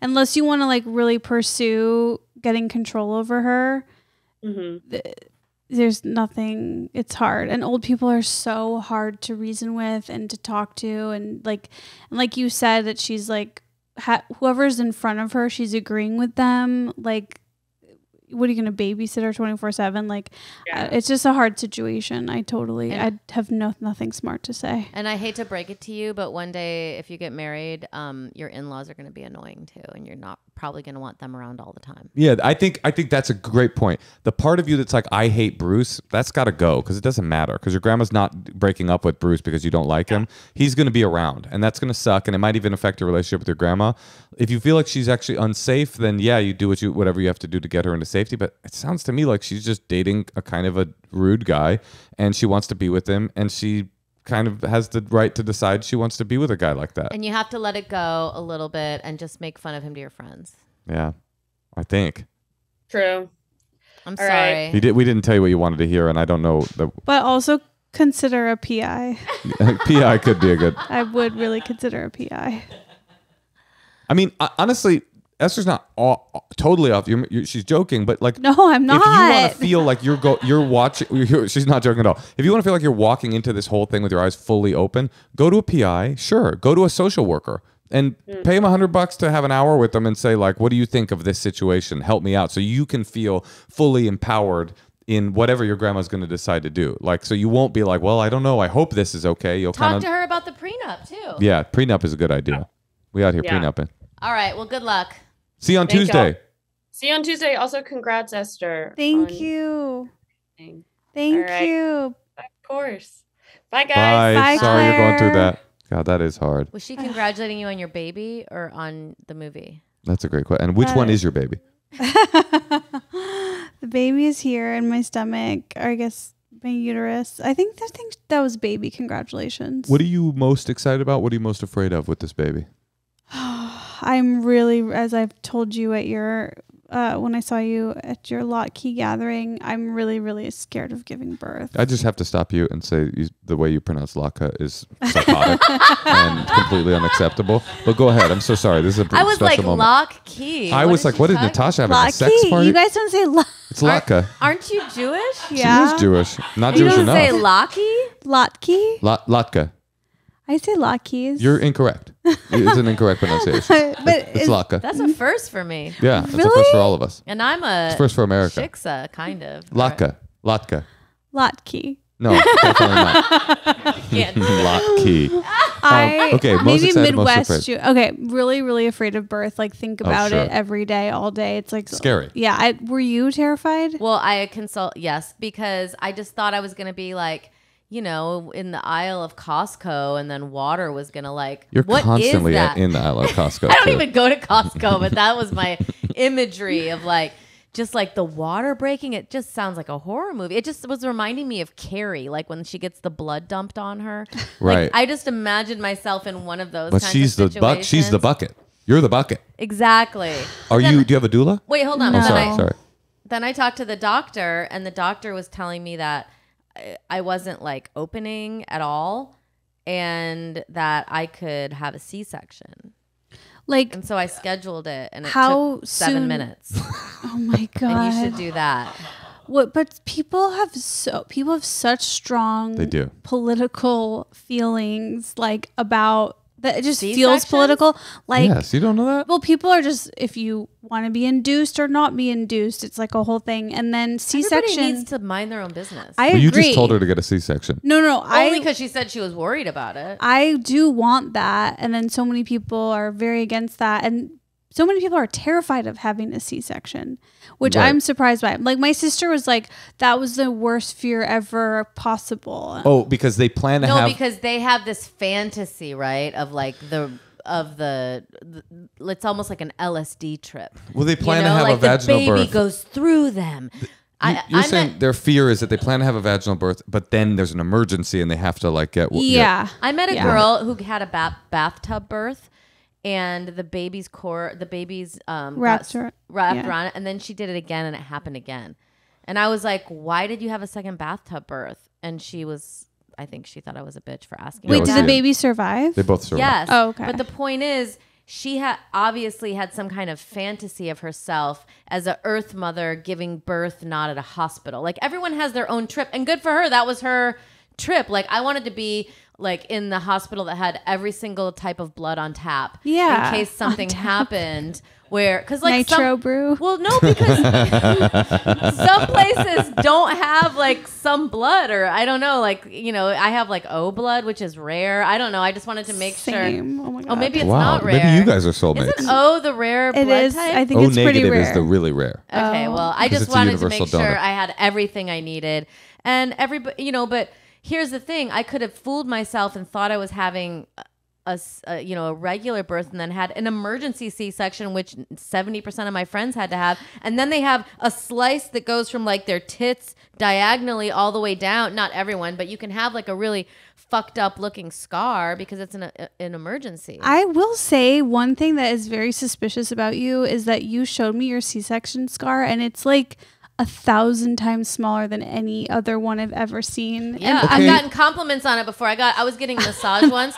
unless you want to like really pursue getting control over her, there's nothing. It's hard, and old people are so hard to reason with and to talk to, and like you said, that she's like whoever's in front of her, she's agreeing with them. Like what are you going to babysit her 24/7? Like, Yeah. it's just a hard situation. I have nothing smart to say. And I hate to break it to you, but one day if you get married, your in-laws are going to be annoying too, and you're not probably going to want them around all the time. Yeah, I think that's a great point. The part of you that's like, I hate Bruce, that's got to go because it doesn't matter because your grandma's not breaking up with Bruce because you don't like him. He's going to be around, and that's going to suck, and it might even affect your relationship with your grandma. If you feel like she's actually unsafe, then yeah, you do whatever you have to do to get her into safety. But it sounds to me like she's just dating a kind of a rude guy, and she wants to be with him, and she kind of has the right to decide she wants to be with a guy like that. And you have to let it go a little bit and just make fun of him to your friends. Yeah, I think. True. I'm All sorry. right. We didn't tell you what you wanted to hear, and I don't know. But also consider a PI. PI could be a good. I would really consider a PI. I mean, honestly, Esther's not totally off. She's joking, but like, No, I'm not. If you want to feel like you're watching, she's not joking at all. If you want to feel like you're walking into this whole thing with your eyes fully open, go to a PI. Sure, go to a social worker and pay him $100 to have an hour with them and say like, what do you think of this situation? Help me out, so you can feel fully empowered in whatever your grandma's going to decide to do. Like, so you won't be like, well, I don't know. I hope this is okay. You'll Talk kind to of her about the prenup too. yeah. Prenup is a good idea. We out here Yeah. prenupping. All right. Well, good luck. See you on Thank Tuesday. y'all. See you on Tuesday. Also, congrats, Esther. Thank on you. everything. Thank All right. you. Of course. Bye, guys. Bye. Bye, Sorry you're going through Claire. that. God, that is hard. Was she congratulating you on your baby or on the movie? That's a great question. And which one is your baby? The baby is here in my stomach, or I guess my uterus. I think that was baby. Congratulations. What are you most excited about? What are you most afraid of with this baby? I'm really, as I've told you at your, when I saw you at your Lot Key gathering, I'm really, really scared of giving birth. I just have to stop you and say the way you pronounce Laka is psychotic and completely unacceptable. But go ahead. I'm so sorry. This is a I was special like moment. lock key. I was like, what is Natasha having? Lot A sex Key. party? You guys don't say It's Laka. Aren't you Jewish? Yeah. She is Jewish. Not You Jewish don't say enough. locky? Lot Key? Latka. I say Lot Keys. You're incorrect. It's an incorrect pronunciation. But It's Laka. That's a first for me. Yeah, it's a Really? first for all of us. And I'm a It's first for America. shiksa, kind of. Latka. Latka. Lot Key. No, definitely not. Can't- Latkey. okay, most maybe excited, most Midwest. afraid. Okay, really, really afraid of birth. Like think about sure. it every day, all day. It's like Scary. Yeah. Were you terrified? Well, I consult, yes, because I just thought I was going to be like, you know, in the aisle of Costco, and then water was going to like, You're what constantly is that? in the Outlet Costco. I don't too. even go to Costco, but that was my imagery of like, just like the water breaking. It just sounds like a horror movie. It just was reminding me of Carrie, like when she gets the blood dumped on her. Right. Like, I just imagined myself in one of those But kinds she's of the buck. She's the situations. bucket. You're the bucket. Exactly. Are Then- you? Do you have a doula? Wait, hold on. No. Oh, Then sorry. I- Sorry. Then I talked to the doctor, and the doctor was telling me that I wasn't like opening at all, and that I could have a C-section. Like, And so I scheduled it, and it How took 7 soon- minutes. oh my god. And you should do that. What? But people have such strong They do. political feelings, like about that. It just feels C-sections? political. Like, Yes, you don't know that. well, people are just, if you want to be induced or not be induced, it's like a whole thing. And then Everybody C-section. needs to mind their own business. I Well, agree. you just told her to get a C-section. No, Only because she said she was worried about it. I do want that, and then so many people are very against that, and so many people are terrified of having a C-section, which Right. I'm surprised by. Like my sister was like, that was the worst fear ever possible. Oh, because they plan to No, have. because they have this fantasy, right, of like the it's almost like an LSD trip. Well, they plan you know, to have like a vaginal the baby birth. goes through them. You're saying their fear is that they plan to have a vaginal birth, but then there's an emergency and they have to like get. Yeah. I met a Yeah. girl who had a bathtub birth, and the baby's Wrapped got her- wrapped yeah. around it, and then she did it again, and it happened again. And I was like, "Why did you have a second bathtub birth?" And I think she thought I was a bitch for asking. Yeah, Wait, me did yeah. the that. baby survive? They both survive. Yes. Oh, okay. But the point is, she had obviously had some kind of fantasy of herself as a Earth mother giving birth not at a hospital. Like everyone has their own trip, and good for her. That was her trip. Like I wanted to be like in the hospital that had every single type of blood on tap. Yeah. In case something happened. Where, because like Nitro brew. Well, no, because some places don't have like some blood, or I don't know, like I have like O blood, which is rare. I don't know. I just wanted to make sure. Oh my God. Oh, maybe it's Wow, not rare. maybe you guys are soulmates. Isn't O the rare It blood is. type? I think O it's pretty negative rare. is the really rare. Okay, well, I Because just it's a wanted to make universal sure donor. I had everything I needed, and everybody, but here's the thing: I could have fooled myself and thought I was having a regular birth, and then had an emergency C-section, which 70% of my friends had to have, and then they have a slice that goes from like their tits diagonally all the way down. Not everyone, but you can have like a really fucked up looking scar because it's an emergency. I will say one thing that is very suspicious about you is that you showed me your C-section scar, and it's like 1,000 times smaller than any other one I've ever seen. Yeah, And I've gotten compliments on it before. I was getting a massage once.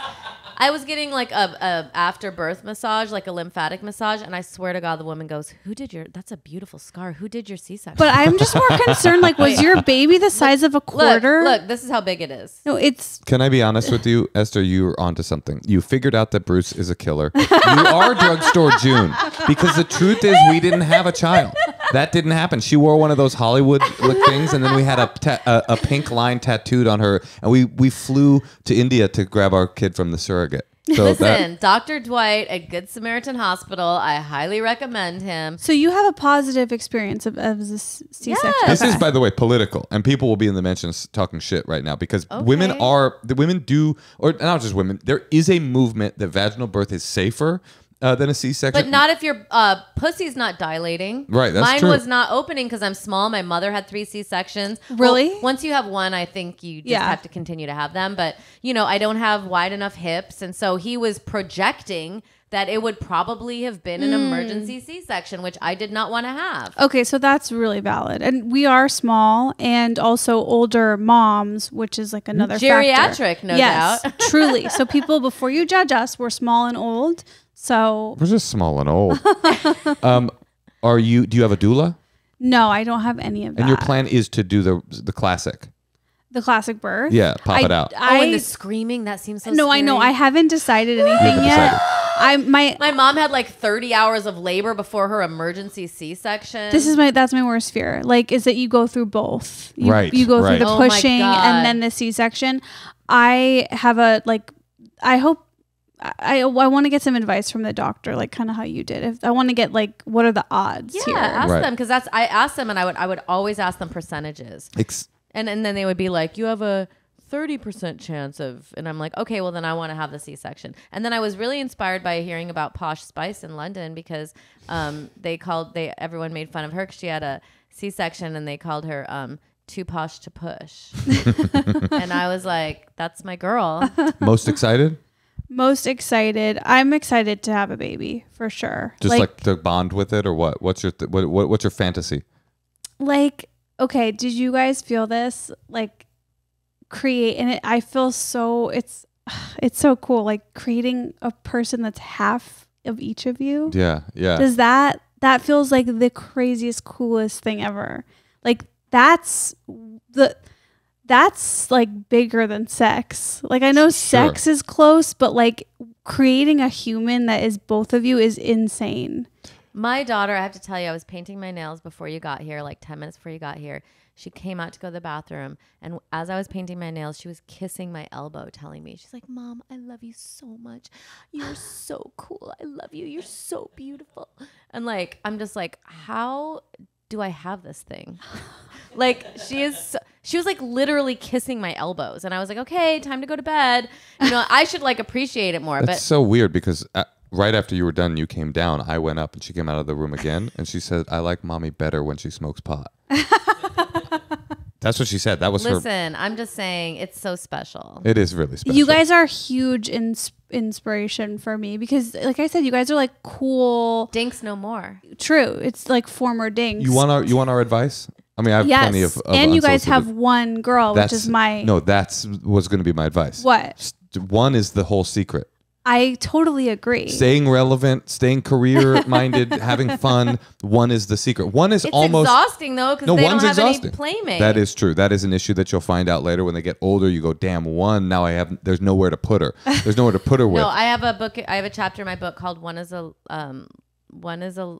I was getting like a after birth massage, like a lymphatic massage, and I swear to God, the woman goes, that's a beautiful scar. Who did your C-section? but I'm just more concerned, like, was your baby the size of a quarter? Look, this is how big it is. No, it's Can I be honest with you, Esther? You're onto something. You figured out that Bruce is a killer. You are drugstore June, because the truth is we didn't have a child. That didn't happen. She wore one of those Hollywood things, and then we had a pink line tattooed on her, and we flew to India to grab our kid from the surrogate. So Listen, Dr. Dwight at Good Samaritan Hospital, I highly recommend him. so you have a positive experience of this C-section. Yes. This is, by the way, political, and people will be in the mentions talking shit right now because women do, or not just women. There is a movement that vaginal birth is safer than a C-section. But not if your pussy's not dilating. Right, that's Mine true. was not opening because I'm small. My mother had 3 C-sections. Really? Well, once you have one, I think you just Yeah. have to continue to have them. But, I don't have wide enough hips. And so he was projecting that it would probably have been an emergency C-section, which I did not want to have. Okay, so that's really valid. And we are small and also older moms, which is like another Geriatric, factor. no yes, doubt. truly. So people, before you judge us, we're small and old. So we're just small and old. Do you have a doula? no, I don't have any of that. And your plan is to do the classic. The classic birth? Yeah, pop it out. And the screaming, that seems so No, I know. scary. I haven't decided anything haven't yet. decided. My mom had like 30 hours of labor before her emergency C-section. That's my worst fear. Like, is that you go through both. Right, You go right. through the Oh my pushing God. and then the C-section. I have I want to get some advice from the doctor, like kind of how you did. If I want to get like, what are the odds Yeah, here? ask Right. them, because I asked them, and I would always ask them percentages, and then they would be like, you have a 30% chance of, and I'm like, okay, well then I want to have the C-section. And then I was really inspired by hearing about Posh Spice in London, because everyone made fun of her because she had a C-section, and they called her too posh to push. And I was like, that's my girl. Most excited? Most excited. I'm excited to have a baby for sure. Just like to bond with it, or what? What's your what's your fantasy? Okay, did you guys feel this? Like create, and I feel so it's so cool. Like creating a person that's half of each of you. Yeah. Does that feels like the craziest, coolest thing ever. Like that's like bigger than sex. Like I know sex is close, but like creating a human that is both of you is insane. My daughter, I have to tell you, I was painting my nails before you got here, like 10 minutes before you got here. She came out to go to the bathroom, and as I was painting my nails, she was kissing my elbow, telling me, she's like, Mom, I love you so much. You're so cool. I love you. You're so beautiful. And like, I'm just like, how do I have this thing? Like she was like literally kissing my elbows, and I was like, okay, time to go to bed. I should like appreciate it more. That's so weird because right after you were done, you came down. I went up and she came out of the room again, and she said, "I like mommy better when she smokes pot." That's what she said. That was her. Listen, I'm just saying, it's so special. It is really special. You guys are huge inspiration for me because, like I said, you guys are like cool. Dinks no more. True, it's like former dinks. You want our advice? I mean, I have plenty of and you guys have unsolicited- one girl, which is my No, that's was going to be my advice. what? One is the whole secret. I totally agree. Staying relevant, staying career-minded, having fun. One is the secret. One is It's almost exhausting though because they don't one's have exhausting. any playmates. That is true. That is an issue that you'll find out later when they get older. You go, damn, one. Now there's nowhere to put her. There's nowhere to put her with. No, I have a book. I have a chapter in my book called One is a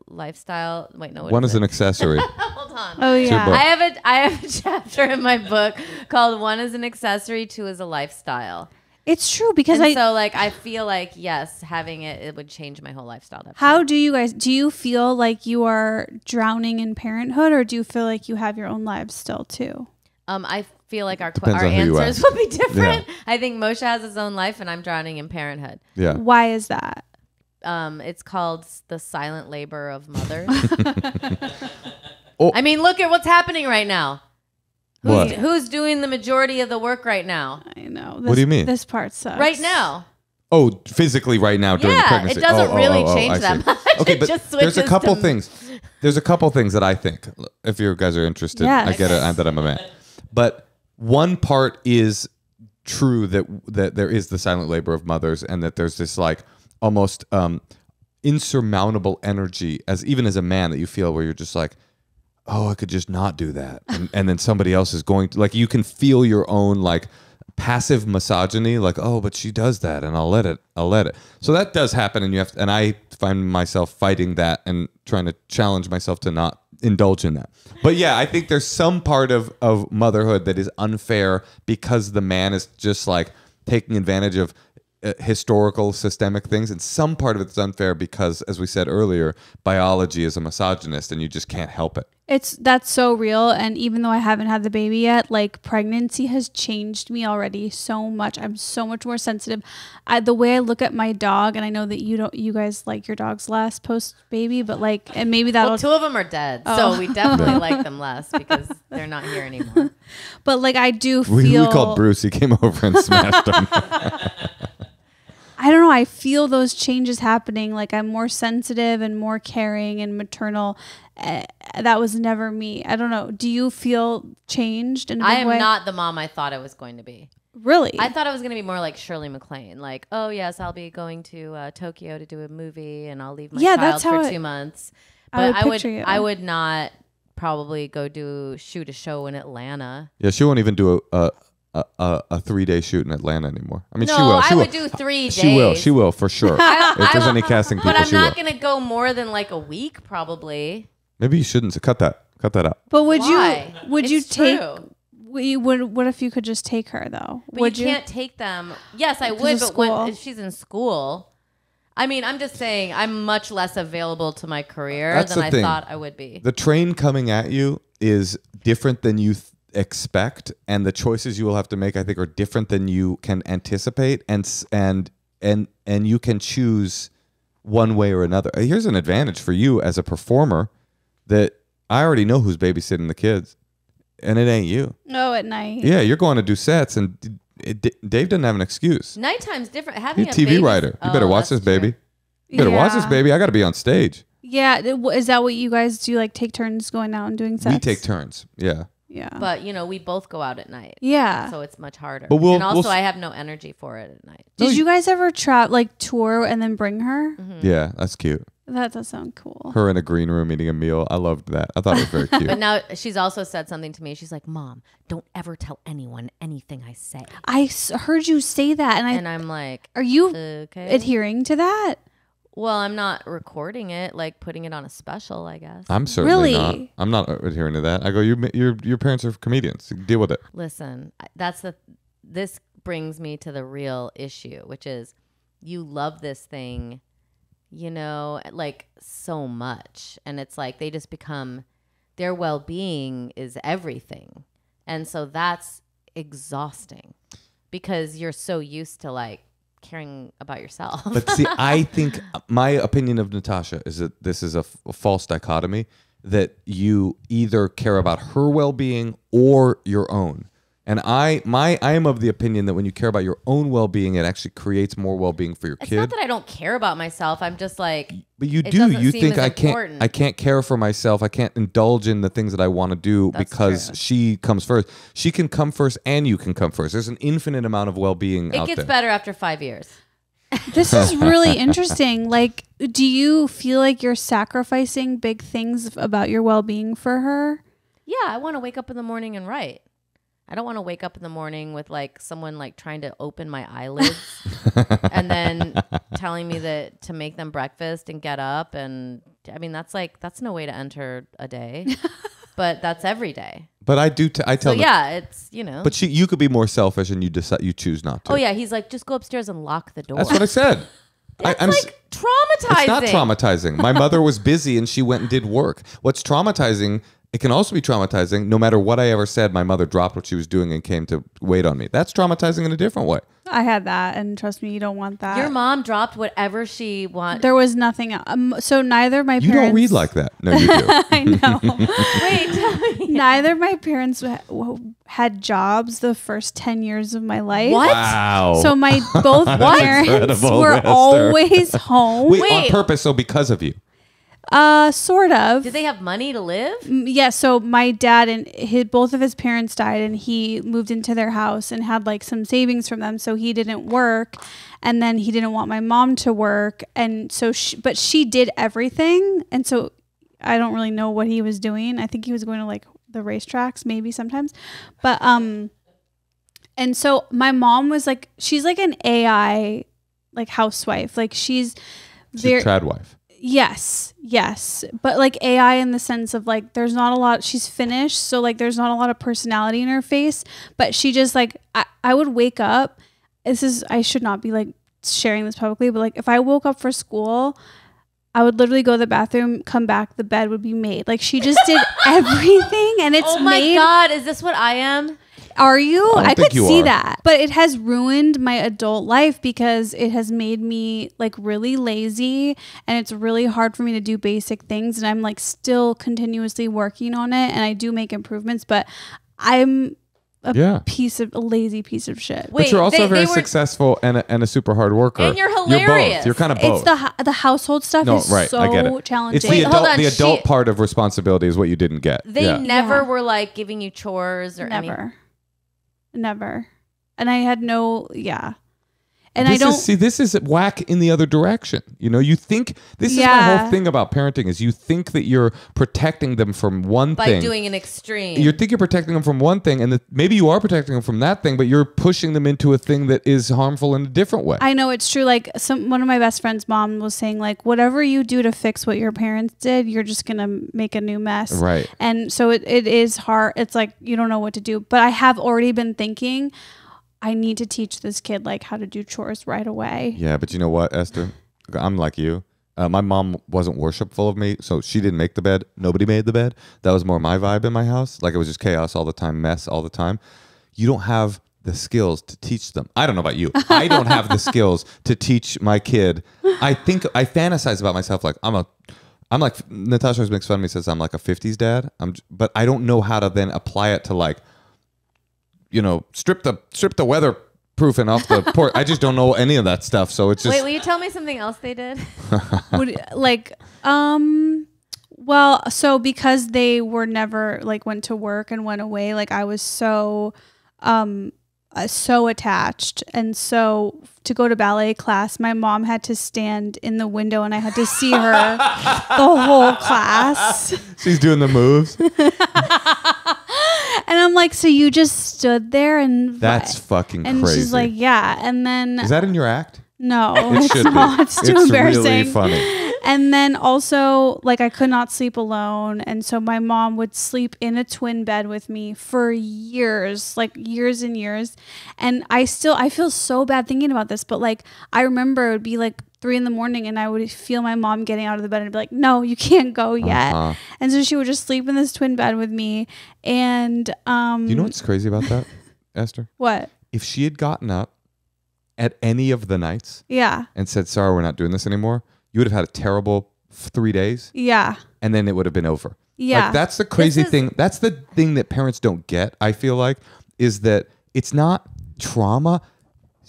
lifestyle. Wait, no. One is an accessory. Hold on. Oh your yeah. book. I have a chapter in my book called One is an accessory, Two is a lifestyle. It's true because And so like I feel like yes, having it would change my whole lifestyle. How do you feel like you are drowning in parenthood, or do you feel like you have your own lives still too? I feel like our Depends on who you answers ask. will be different. I think Moshe has his own life, and I'm drowning in parenthood. Yeah. Why is that? It's called the silent labor of mothers. Oh. I mean, look at what's happening right now. What? Who's doing the majority of the work right now? I know. What do you mean? This part sucks. Right now. Oh, physically right now during the Yeah, pregnancy. it doesn't really I change see. that much. Okay, It but just there's a switches couple to- things. There's a couple things that I think, if you guys are interested, Yes. I get it that I'm a man. But one part is true that there is the silent labor of mothers, and that there's this like almost insurmountable energy even as a man that you feel where you're just like, oh, I could just not do that. And then somebody else is going to, like, you can feel your own like passive misogyny, like, oh, but she does that and I'll let it. So that does happen, and and I find myself fighting that and trying to challenge myself to not indulge in that. But yeah, I think there's some part of motherhood that is unfair because the man is just like taking advantage of historical systemic things, and some part of it's unfair because, as we said earlier, biology is a misogynist and you just can't help it. That's so real. And even though I haven't had the baby yet, like pregnancy has changed me already so much. I'm so much more sensitive. The way I look at my dog, and I know that you guys like your dogs less post baby, but like, and maybe that'll. Well, two of them are dead, so we definitely like them less because they're not here anymore. But like, I do feel. We called Bruce. He came over and smashed him. I don't know. I feel those changes happening. Like I'm more sensitive and more caring and maternal. That was never me. I don't know. Do you feel changed in a big I am way? not the mom I thought I was going to be. Really? I thought I was going to be more like Shirley MacLaine. Like, oh, yes, I'll be going to Tokyo to do a movie and I'll leave my child for 2 months. But I would not probably go shoot a show in Atlanta. Yeah, she won't even do a 3-day shoot in Atlanta anymore. I mean, No, she will. I would do 3 days. She will for sure. If there's any casting people, But I'm she will. not going to go more than like a week, probably. Maybe you shouldn't. Cut that out. But would Why? you It's take? true. What if you could just take her though? But would you can't take them. Yes, I would, of but if she's in school, I mean, I'm just saying I'm much less available to my career That's than the I thing. thought I would be. The train coming at you is different than you expect, and the choices you will have to make, I think, are different than you can anticipate, and you can choose one way or another. Here's an advantage for you as a performer, that I already know who's babysitting the kids, and it ain't you. No, at night. Yeah, you're going to do sets, and Dave doesn't have an excuse. Nighttime's different. Having He's a TV writer. You better watch this, baby. You better watch this, baby. I got to be on stage. Yeah, is that what you guys do? Like take turns going out and doing sets? We take turns. Yeah. Yeah. But we both go out at night. Yeah. So it's much harder. But and also, I have no energy for it at night. Did you guys ever tour and then bring her? Yeah, that's cute. That does sound cool. Her in a green room eating a meal. I loved that. I thought it was very cute. But now she's also said something to me. She's like, Mom, don't ever tell anyone anything I say. I heard you say that, and I'm like, are you okay? adhering to that? Well, I'm not recording it, like putting it on a special, I guess. I'm certainly not. Really? I'm not adhering to that. I go, your parents are comedians. Deal with it. Listen, this brings me to the real issue, which is you love this thing, like so much. And it's like they just become, their well-being is everything. And so that's exhausting because you're so used to like caring about yourself. But see, I think my opinion of Natasha is that this is a false dichotomy, that you either care about her well-being or your own. And I am of the opinion that when you care about your own well-being, it actually creates more well-being for your It's kid. not that I don't care about myself. I'm just like, but you it do. doesn't You seem think as I important. can't care for myself. I can't indulge in the things that I want to do That's because true. she comes first. She can come first, and you can come first. There's an infinite amount of well-being It out gets there. better after 5 years. This is really interesting. Like, do you feel like you're sacrificing big things about your well-being for her? Yeah, I want to wake up in the morning and write. I don't want to wake up in the morning with like someone like trying to open my eyelids and then telling me that to make them breakfast and get up. And I mean, that's no way to enter a day, but that's every day. But I do. I tell So them. yeah, it's, you know. But you could be more selfish and you decide you choose not to. Oh yeah, he's like, just go upstairs and lock the door. That's what I said. That's I'm like traumatizing. It's not traumatizing. My mother was busy and she went and did work. What's traumatizing, it can also be traumatizing. No matter what I ever said, my mother dropped what she was doing and came to wait on me. That's traumatizing in a different way. I had that, and trust me, you don't want that. Your mom dropped whatever she wanted. There was nothing. So neither my You parents. don't read like that. No, you do. I know. Wait, tell me. Neither my parents had jobs the first 10 years of my life. What? Wow. So my both parents incredible, were Esther. always home. Wait, on Wait. purpose, so because of you. Sort of. Did they have money to live? Yeah, so my dad and both of his parents died, and he moved into their house and had like some savings from them, so he didn't work, and then he didn't want my mom to work, and so but she did everything, and so I don't really know what he was doing. I think he was going to like the racetracks maybe sometimes, but and so my mom was like, she's like an AI like housewife, like she's She's very a trad wife. Yes. But like AI in the sense of like, there's not a lot, she's Finnish. So like, there's not a lot of personality in her face, but she just like, I would wake up. I should not be like sharing this publicly, but like if I woke up for school, I would literally go to the bathroom, come back, the bed would be made. Like she just did everything, and it's Oh my made. God, is this what I am? Are you? I don't I think could you see are. that. But it has ruined my adult life because it has made me like really lazy, and it's really hard for me to do basic things, and I'm like still continuously working on it, and I do make improvements, but I'm a lazy piece of shit. Wait, but you're also they very were- successful and a super hard worker. And you're You're hilarious. both. You're kind of both. It's the household stuff No, is right. so I get it. challenging. It's the Wait, hold adult. on, The adult she- part of responsibility is what you didn't get. They Yeah. never Yeah. were like giving you chores or anything. Never. And I had no, yeah. And This is whack in the other direction. You know, you think this is my Yeah. whole thing about parenting is you think that you're protecting them from one By thing. doing an extreme. You think you're protecting them from one thing, and that maybe you are protecting them from that thing, but you're pushing them into a thing that is harmful in a different way. I know it's true. Like one of my best friend's mom was saying, like, whatever you do to fix what your parents did, you're just gonna make a new mess. Right. And so it is hard. It's like you don't know what to do. But I have already been thinking, I need to teach this kid like how to do chores right away. Yeah, but you know what, Esther? I'm like you. My mom wasn't worshipful of me, so she didn't make the bed. Nobody made the bed. That was more my vibe in my house. Like it was just chaos all the time, mess all the time. You don't have the skills to teach them. I don't know about you. I don't have the skills to teach my kid. I think I fantasize about myself like I'm like Natasha always makes fun of me, says I'm like a 50s dad. But I don't know how to then apply it to like, you know, strip the weatherproofing off the port. I just don't know any of that stuff. So it's just Wait, will you tell me something else they did? Well, so because they were never like went to work and went away, like I was so attached, and so to go to ballet class, my mom had to stand in the window, and I had to see her the whole class. she's doing the moves. And I'm like, so you just stood there and That's fucking and crazy. she's like, yeah. And then Is that in your act? no, It it's should not. be. It's too embarrassing. Really funny. And then also, like, I could not sleep alone. And so my mom would sleep in a twin bed with me for years, like years and years. And I feel so bad thinking about this, but like, I remember it would be like 3 a.m. and I would feel my mom getting out of the bed and be like, no, you can't go yet. And so she would just sleep in this twin bed with me. And, You know what's crazy about that, Esther? what? If she had gotten up at any of the nights Yeah. and said, sorry, we're not doing this anymore, you would have had a terrible 3 days, Yeah. and then it would have been over. Yeah. Like, that's the crazy thing. That's the thing that parents don't get, I feel like, is that it's not trauma.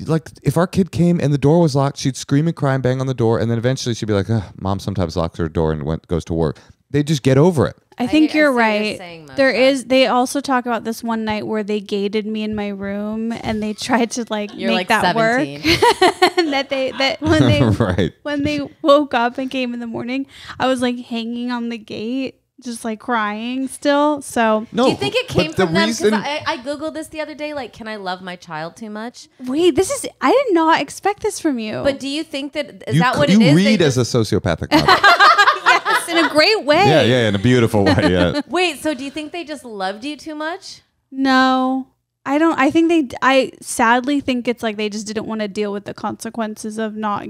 Like, if our kid came and the door was locked, she'd scream and cry and bang on the door, and then eventually she'd be like, Mom sometimes locks her door and goes to work. They just get over it. I think I you're see what you're right. saying, Moshe. There is. They also talk about this one night where they gated me in my room and they tried to like You're make like that 17. work. And that when they Right. when they woke up and came in the morning, I was like hanging on the gate, just like crying still. So No, Do you think it came but the from them? Because reason- I Googled this the other day. Like, can I love my child too much? wait, I did not expect this from you. But do you think that is you, that what you it is? read They as a sociopathic mother. yes, in a great way. yeah, in a beautiful way. Yeah. Wait, so do you think they just loved you too much? No, I don't. I think I sadly think it's like they just didn't want to deal with the consequences of not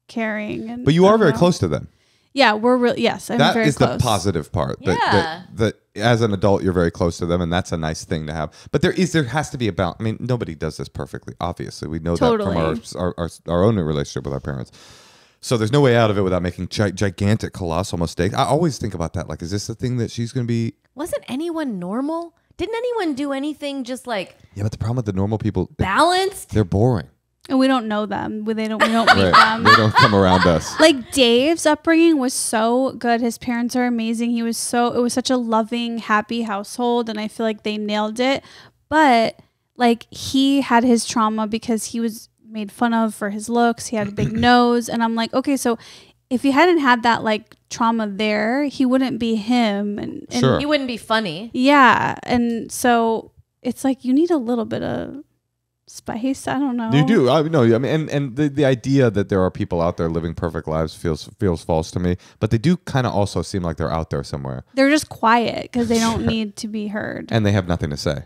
caring. And But you I are don't very know. close to them. Yeah, we're real. Yes, I'm That very is close. the positive part. Yeah. That as an adult you're very close to them, and that's a nice thing to have. But there has to be a balance. I mean, nobody does this perfectly. Obviously, we know that Totally. from our own relationship with our parents. So there's no way out of it without making gigantic, colossal mistakes. I always think about that. Like, is this the thing that she's going to be? Wasn't anyone normal? Didn't anyone do anything just like Yeah, but the problem with the normal people, balanced? they're boring. And we don't know them. We don't meet Right? them. They don't come around us. Like Dave's upbringing was so good. His parents are amazing. It was such a loving, happy household, and I feel like they nailed it. But like he had his trauma because he was made fun of for his looks. He had a big nose, and I'm like, okay, so if he hadn't had that like trauma there, he wouldn't be him. And Sure. You wouldn't be funny. yeah, and so it's like you need a little bit of spice. I don't know. You do. I mean, and the idea that there are people out there living perfect lives feels false to me. But they do kind of also seem like they're out there somewhere, They're just quiet because they don't need to be heard. and they have nothing to say.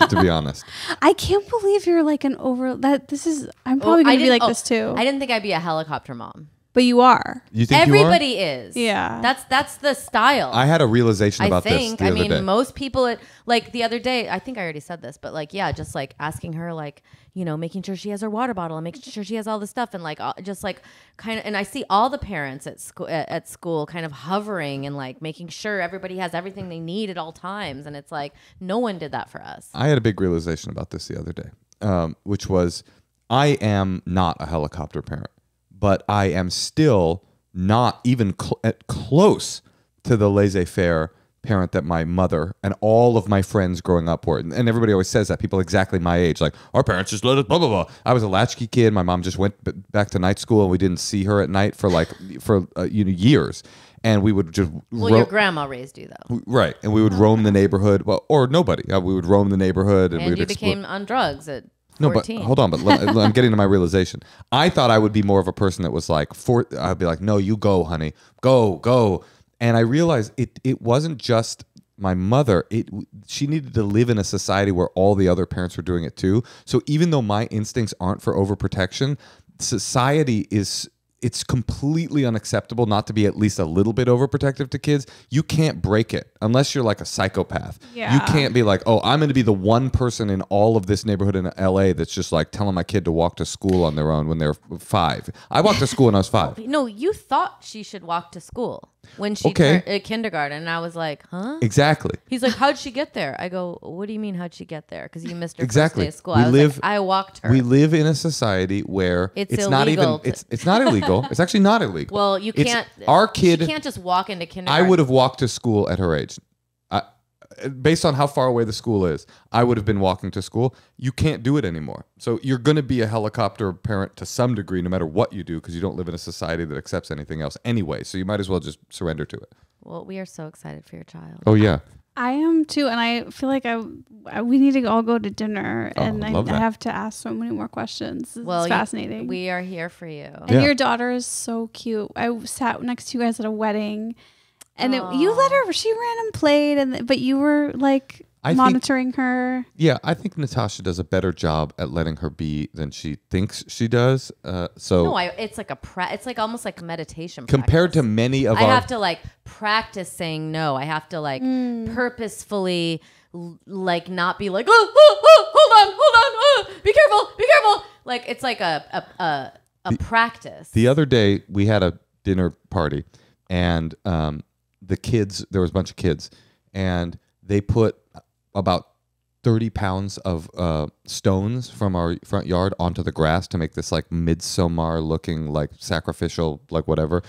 To be honest, I can't believe you're like an over that. This is. I'm probably gonna be like this too. I didn't think I'd be a helicopter mom. But you are. you think Everybody you is. Yeah. That's the style. are? I had a realization I about think. this the I other mean, day. most people, like the other day, I think I already said this, but like, yeah, just like asking her, like, you know, making sure she has her water bottle and making sure she has all this stuff, and like, just like, kind of. And I see all the parents at school kind of hovering and like making sure everybody has everything they need at all times, and it's like no one did that for us. I had a big realization about this the other day, which was I am not a helicopter parent, but I am still not even close to the laissez-faire parent that my mother and all of my friends growing up were. And everybody always says that, people exactly my age, like, our parents just let us blah, blah, blah. I was a latchkey kid. My mom just went back to night school, and we didn't see her at night for years. And we would just Well, your grandma raised you though, right, and we would roam the neighborhood, or nobody. We would roam the neighborhood, and and we'd you explore. became on drugs at No, but 14. hold on. But I'm getting to my realization. I thought I would be more of a person that was like, I'd be like, no, you go, honey, go. And I realized it wasn't just my mother. She needed to live in a society where all the other parents were doing it too. So even though my instincts aren't for overprotection, society is. It's completely unacceptable not to be at least a little bit overprotective to kids. You can't break it unless you're like a psychopath. Yeah. You can't be like, oh, I'm going to be the one person in all of this neighborhood in LA that's just like telling my kid to walk to school on their own when they're 5. I walked to school when I was 5. No, you thought she should walk to school when she Okay. turned kindergarten, and I was like, huh? Exactly. He's like, how'd she get there? I go, what do you mean, how'd she get there? Because you missed her Exactly. first day of school. We I was live- like, I walked her. We live in a society where It's not even illegal to- it's not illegal. It's actually not illegal. well, you It's- can't. Our kid, She can't just walk into I kindergarten. would have walked to school at her age. Based on how far away the school is, I would have been walking to school. You can't do it anymore. So you're going to be a helicopter parent to some degree, no matter what you do, because you don't live in a society that accepts anything else anyway. So you might as well just surrender to it. Well, we are so excited for your child. Oh, yeah. I am too, and I feel like we need to all go to dinner, Oh, and I love I that. have to ask so many more questions. It's Well, fascinating. We are here for you. and Yeah. your daughter is so cute. I sat next to you guys at a wedding, and you Aw. let her. She ran and played, but you were like I think- monitoring her. Yeah, I think Natasha does a better job at letting her be than she thinks she does. So No, it's like it's like almost like meditation. compared to practice. many of I our have to like practice saying no. I have to like purposefully like not be like, hold on, be careful. Like it's like a practice. The other day we had a dinner party, and the kids, there was a bunch of kids, and they put about 30 pounds of stones from our front yard onto the grass to make this like midsummer looking like sacrificial, like whatever.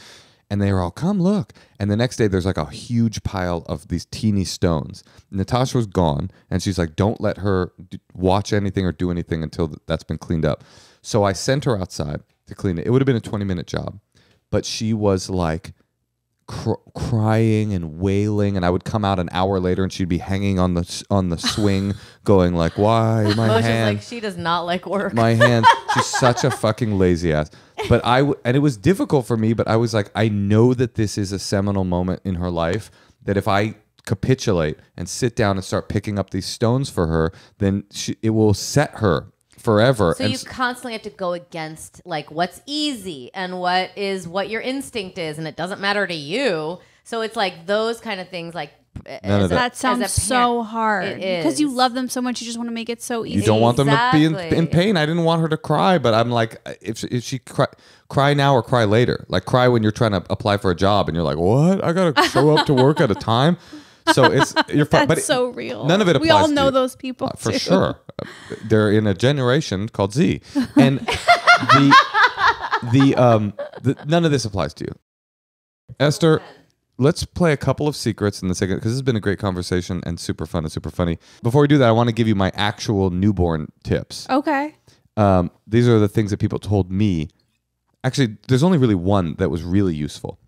And they were all, come look. And the next day, there's like a huge pile of these teeny stones. Natasha was gone. And she's like, don't let her watch anything or do anything until that's been cleaned up. So I sent her outside to clean it. It would have been a 20-minute job. But she was like crying and wailing. And I would come out an hour later and she'd be hanging on the swing going like, why? My hand. Like, she does not like work. My hand. She's such a fucking lazy ass. But and it was difficult for me, but I was like, I know that this is a seminal moment in her life, that if I capitulate and sit down and start picking up these stones for her, then it will set her forever. So you constantly have to go against like what's easy and what your instinct is, and it doesn't matter to you. So it's like those kind of things, like that sounds so hard because you love them so much. You just want to make it so easy. You don't want them to be in pain. I didn't want her to cry, but I'm like, if she cry now or cry later, like cry when you're trying to apply for a job and you're like, what? I gotta show up to work at a time. So you're fine. That's so real. None of it applies. We all know those people for sure. They're in a generation called Z, and none of this applies to you, Esther. Let's play a couple of secrets in the second, because this has been a great conversation and super fun and super funny. Before we do that, I want to give you my actual newborn tips. Okay. These are the things that people told me. Actually, there's only really one that was really useful.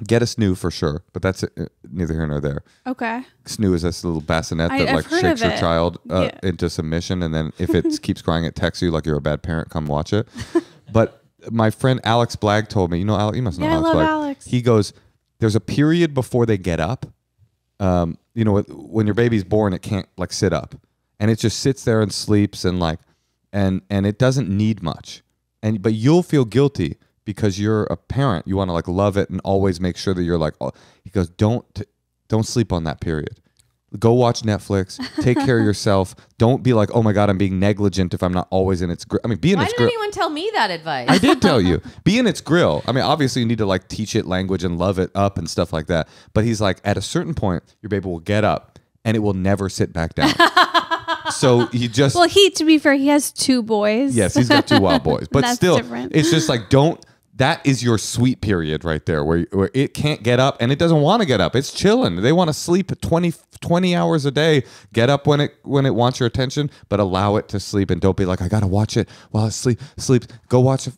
Get a snoo for sure, but that's neither here nor there. Okay. Snoo is this little bassinet that like shakes your child into submission, and then if it keeps crying, it texts you like you're a bad parent. Come watch it. But my friend Alex Blagg told me, you must know Alex Blagg. Alex. He goes, there's a period before they get up. When your baby's born, it can't like sit up, and it just sits there and sleeps and like, and it doesn't need much, but you'll feel guilty because you're a parent. You want to like love it and always make sure that you're like. Oh. He goes, don't sleep on that period. Go watch Netflix. Take care of yourself. Don't be like, oh my God, I'm being negligent if I'm not always in its grill. I mean, be in its grill. Why didn't anyone tell me that advice? I did tell you. Be in its grill. I mean, obviously you need to like teach it language and love it up and stuff like that. But he's like, at a certain point, your baby will get up and it will never sit back down. So you just... Well, to be fair, he has 2 boys. Yes, he's got 2 wild boys. But still, different. It's just like, that is your sweet period right there where it can't get up and it doesn't want to get up. It's chilling. They want to sleep 20 hours a day. Get up when it wants your attention, but allow it to sleep and don't be like, I got to watch it while it sleeps. Go watch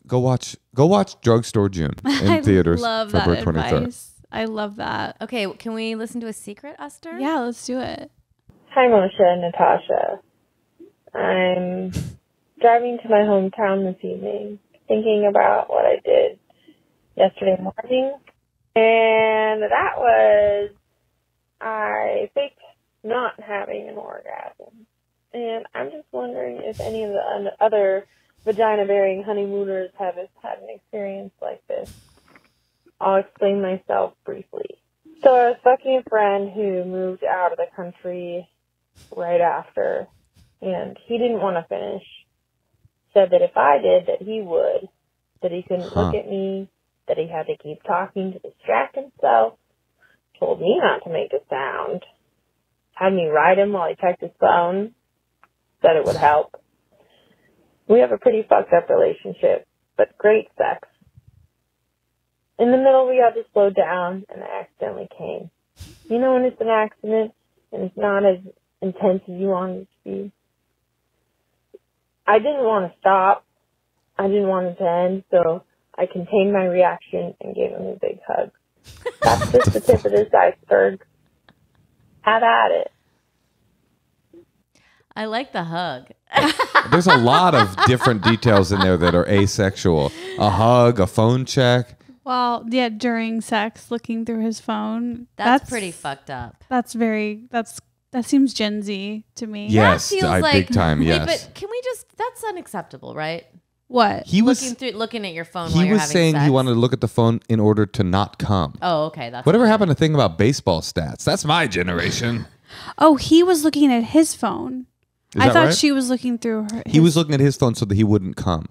Drugstore June in theaters February 23rd. I love that. Okay, can we listen to a secret, Esther? Yeah, let's do it. Hi, Moshe and Natasha. I'm driving to my hometown this evening, thinking about what I did yesterday morning, and that was I faked not having an orgasm. And I'm just wondering if any of the other vagina-bearing honeymooners have had an experience like this. I'll explain myself briefly. So I was fucking a friend who moved out of the country right after, and he didn't want to finish. Said that if I did, that he would, that he couldn't look at me, that he had to keep talking to distract himself, told me not to make a sound, had me ride him while he checked his phone, said it would help. We have a pretty fucked up relationship, but great sex. In the middle, we had to slow down, and I accidentally came. You know when it's an accident, and it's not as intense as you want it to be? I didn't want to stop. I didn't want it to end, so I contained my reaction and gave him a big hug. That's just the tip of this iceberg. Have at it. I like the hug. There's a lot of different details in there that are asexual. A hug, a phone check. Well, yeah, during sex, looking through his phone. That's pretty fucked up. That seems Gen Z to me. Yes, big time, yes. But can we that's unacceptable, right? What? He was looking at your phone he while you're was having saying sex? he wanted to look at the phone in order to not come. Oh, okay. Whatever happened to think about baseball stats? That's my generation. Oh, he was looking at his phone. Is I that thought right? she was looking through her. He was looking at his phone so that he wouldn't come.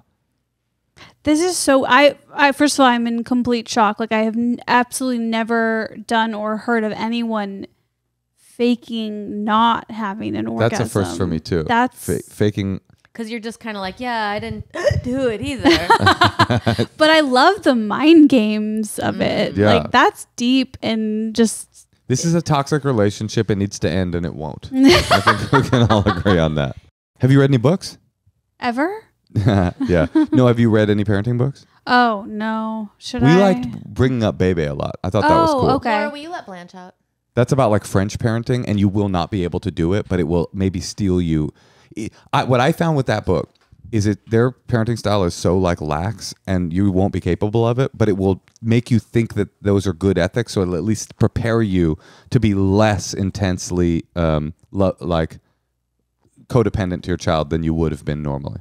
This is so. I first of all, I'm in complete shock. Like I have absolutely never done or heard of anyone faking not having an orgasm. That's a first for me too. That's faking. because you're just kind of like, yeah, I didn't do it either. But I love the mind games of it. Yeah. Like that's deep and just. This is a toxic relationship. It needs to end, and it won't. I think we can all agree on that. Have you read any books? Ever? Yeah. No, have you read any parenting books? Oh, no. Should We I? liked Bringing Up Bebe a lot. I thought that was cool. Okay. Laura, will you let Blanche out? That's about like French parenting, and you will not be able to do it, but it will maybe steal you. What I found with that book is their parenting style is so like lax, and you won't be capable of it, but it will make you think that those are good ethics, so it'll at least prepare you to be less intensely like codependent to your child than you would have been normally.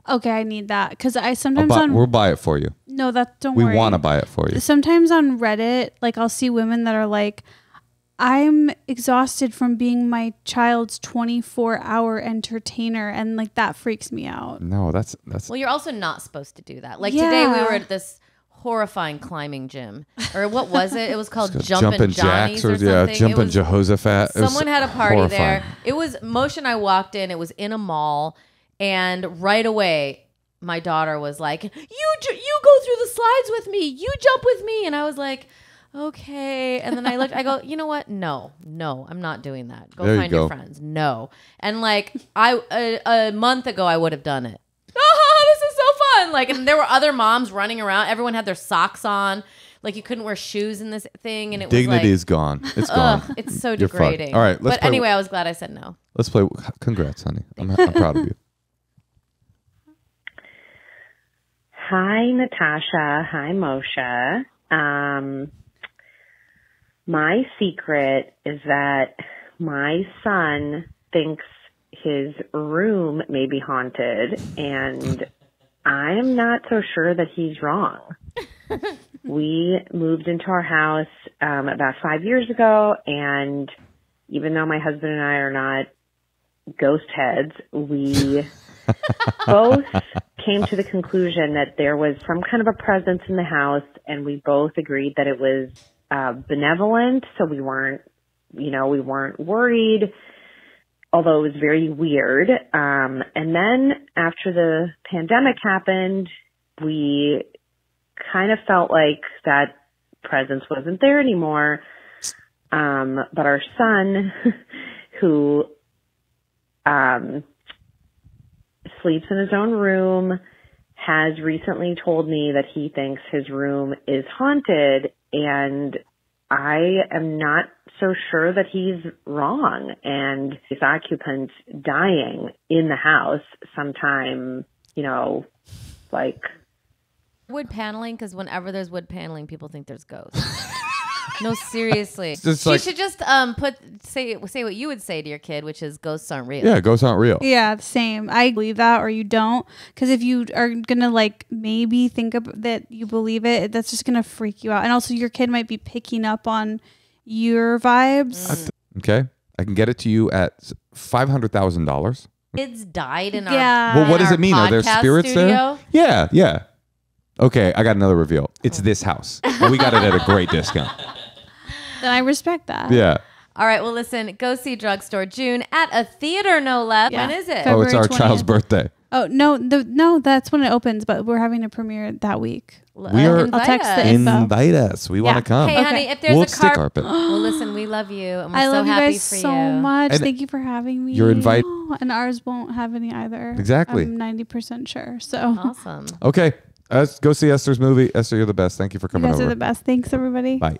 Okay, I need that because I sometimes We'll buy it for you. No, don't We worry. want to buy it for you. Sometimes on Reddit, like I'll see women that are like, I'm exhausted from being my child's 24-hour entertainer, and like that freaks me out. No, that's. Well, you're also not supposed to do that. Like Yeah. today, we were at this horrifying climbing gym, or what was it? It was called Jumpin' Jumpin' Johnny's Jacks or something. Jumpin' It was- Jehoshaphat. It was Someone had a party horrifying. there. It was Moshe and I walked in. It was in a mall, and right away, my daughter was like, "You go through the slides with me. You jump with me." And I was like, "Okay." And then I looked. I go, "You know what? No, I'm not doing that. Go There you find your go. friends." No. And like a month ago, I would have done it. Oh, this is so fun! Like, and there were other moms running around. Everyone had their socks on. Like, you couldn't wear shoes in this thing, and it Dignity was is gone. It's gone. like, it's so You're fucked. degrading. All right, let's but play- anyway, I was glad I said no. Let's play. Congrats, honey. I'm proud of you. Hi, Natasha. Hi, Moshe. My secret is that my son thinks his room may be haunted, and I'm not so sure that he's wrong. We moved into our house about 5 years ago, and even though my husband and I are not ghost heads, we both came to the conclusion that there was some kind of a presence in the house, and we both agreed that it was benevolent, so we weren't worried, although it was very weird. And then after the pandemic happened, we kind of felt like that presence wasn't there anymore. But our son, who sleeps in his own room, has recently told me that he thinks his room is haunted, and I am not so sure that he's wrong. And his occupant dying in the house sometime, like Wood paneling, because whenever there's wood paneling, people think there's ghosts. No, seriously. just She like- should just say what you would say to your kid, which is ghosts aren't real. Yeah, ghosts aren't real. Yeah, same. I believe that, or you don't. Because if you are gonna like maybe think that you believe it, that's just gonna freak you out. And also, your kid might be picking up on your vibes. Okay, I can get it to you at $500,000. Kids died in Yeah. Well, what in does our it mean? Are there podcast spirits studio? there? Yeah. Okay, I got another reveal. It's this house, and we got it at a great discount. Then I respect that. Yeah. All right, well, listen, go see Drugstore June at a theater, no less. Yeah. When is it? Oh, it's our February child's 20th. birthday. Oh no, that's when it opens. But we're having a premiere that week. We are- Invite I'll text us. the info. Invite us. We want to come. Hey, Okay. honey, if there's We'll a stick carpet. well, listen, we love you, and we're I so love you happy guys for so you. much. And Thank you for having me. your invite- Oh, and ours won't have any either. Exactly. I'm 90% sure. So Awesome. Okay, go see Esther's movie. Esther, you're the best. Thank you for you coming guys over. are the best. Thanks, everybody. Bye.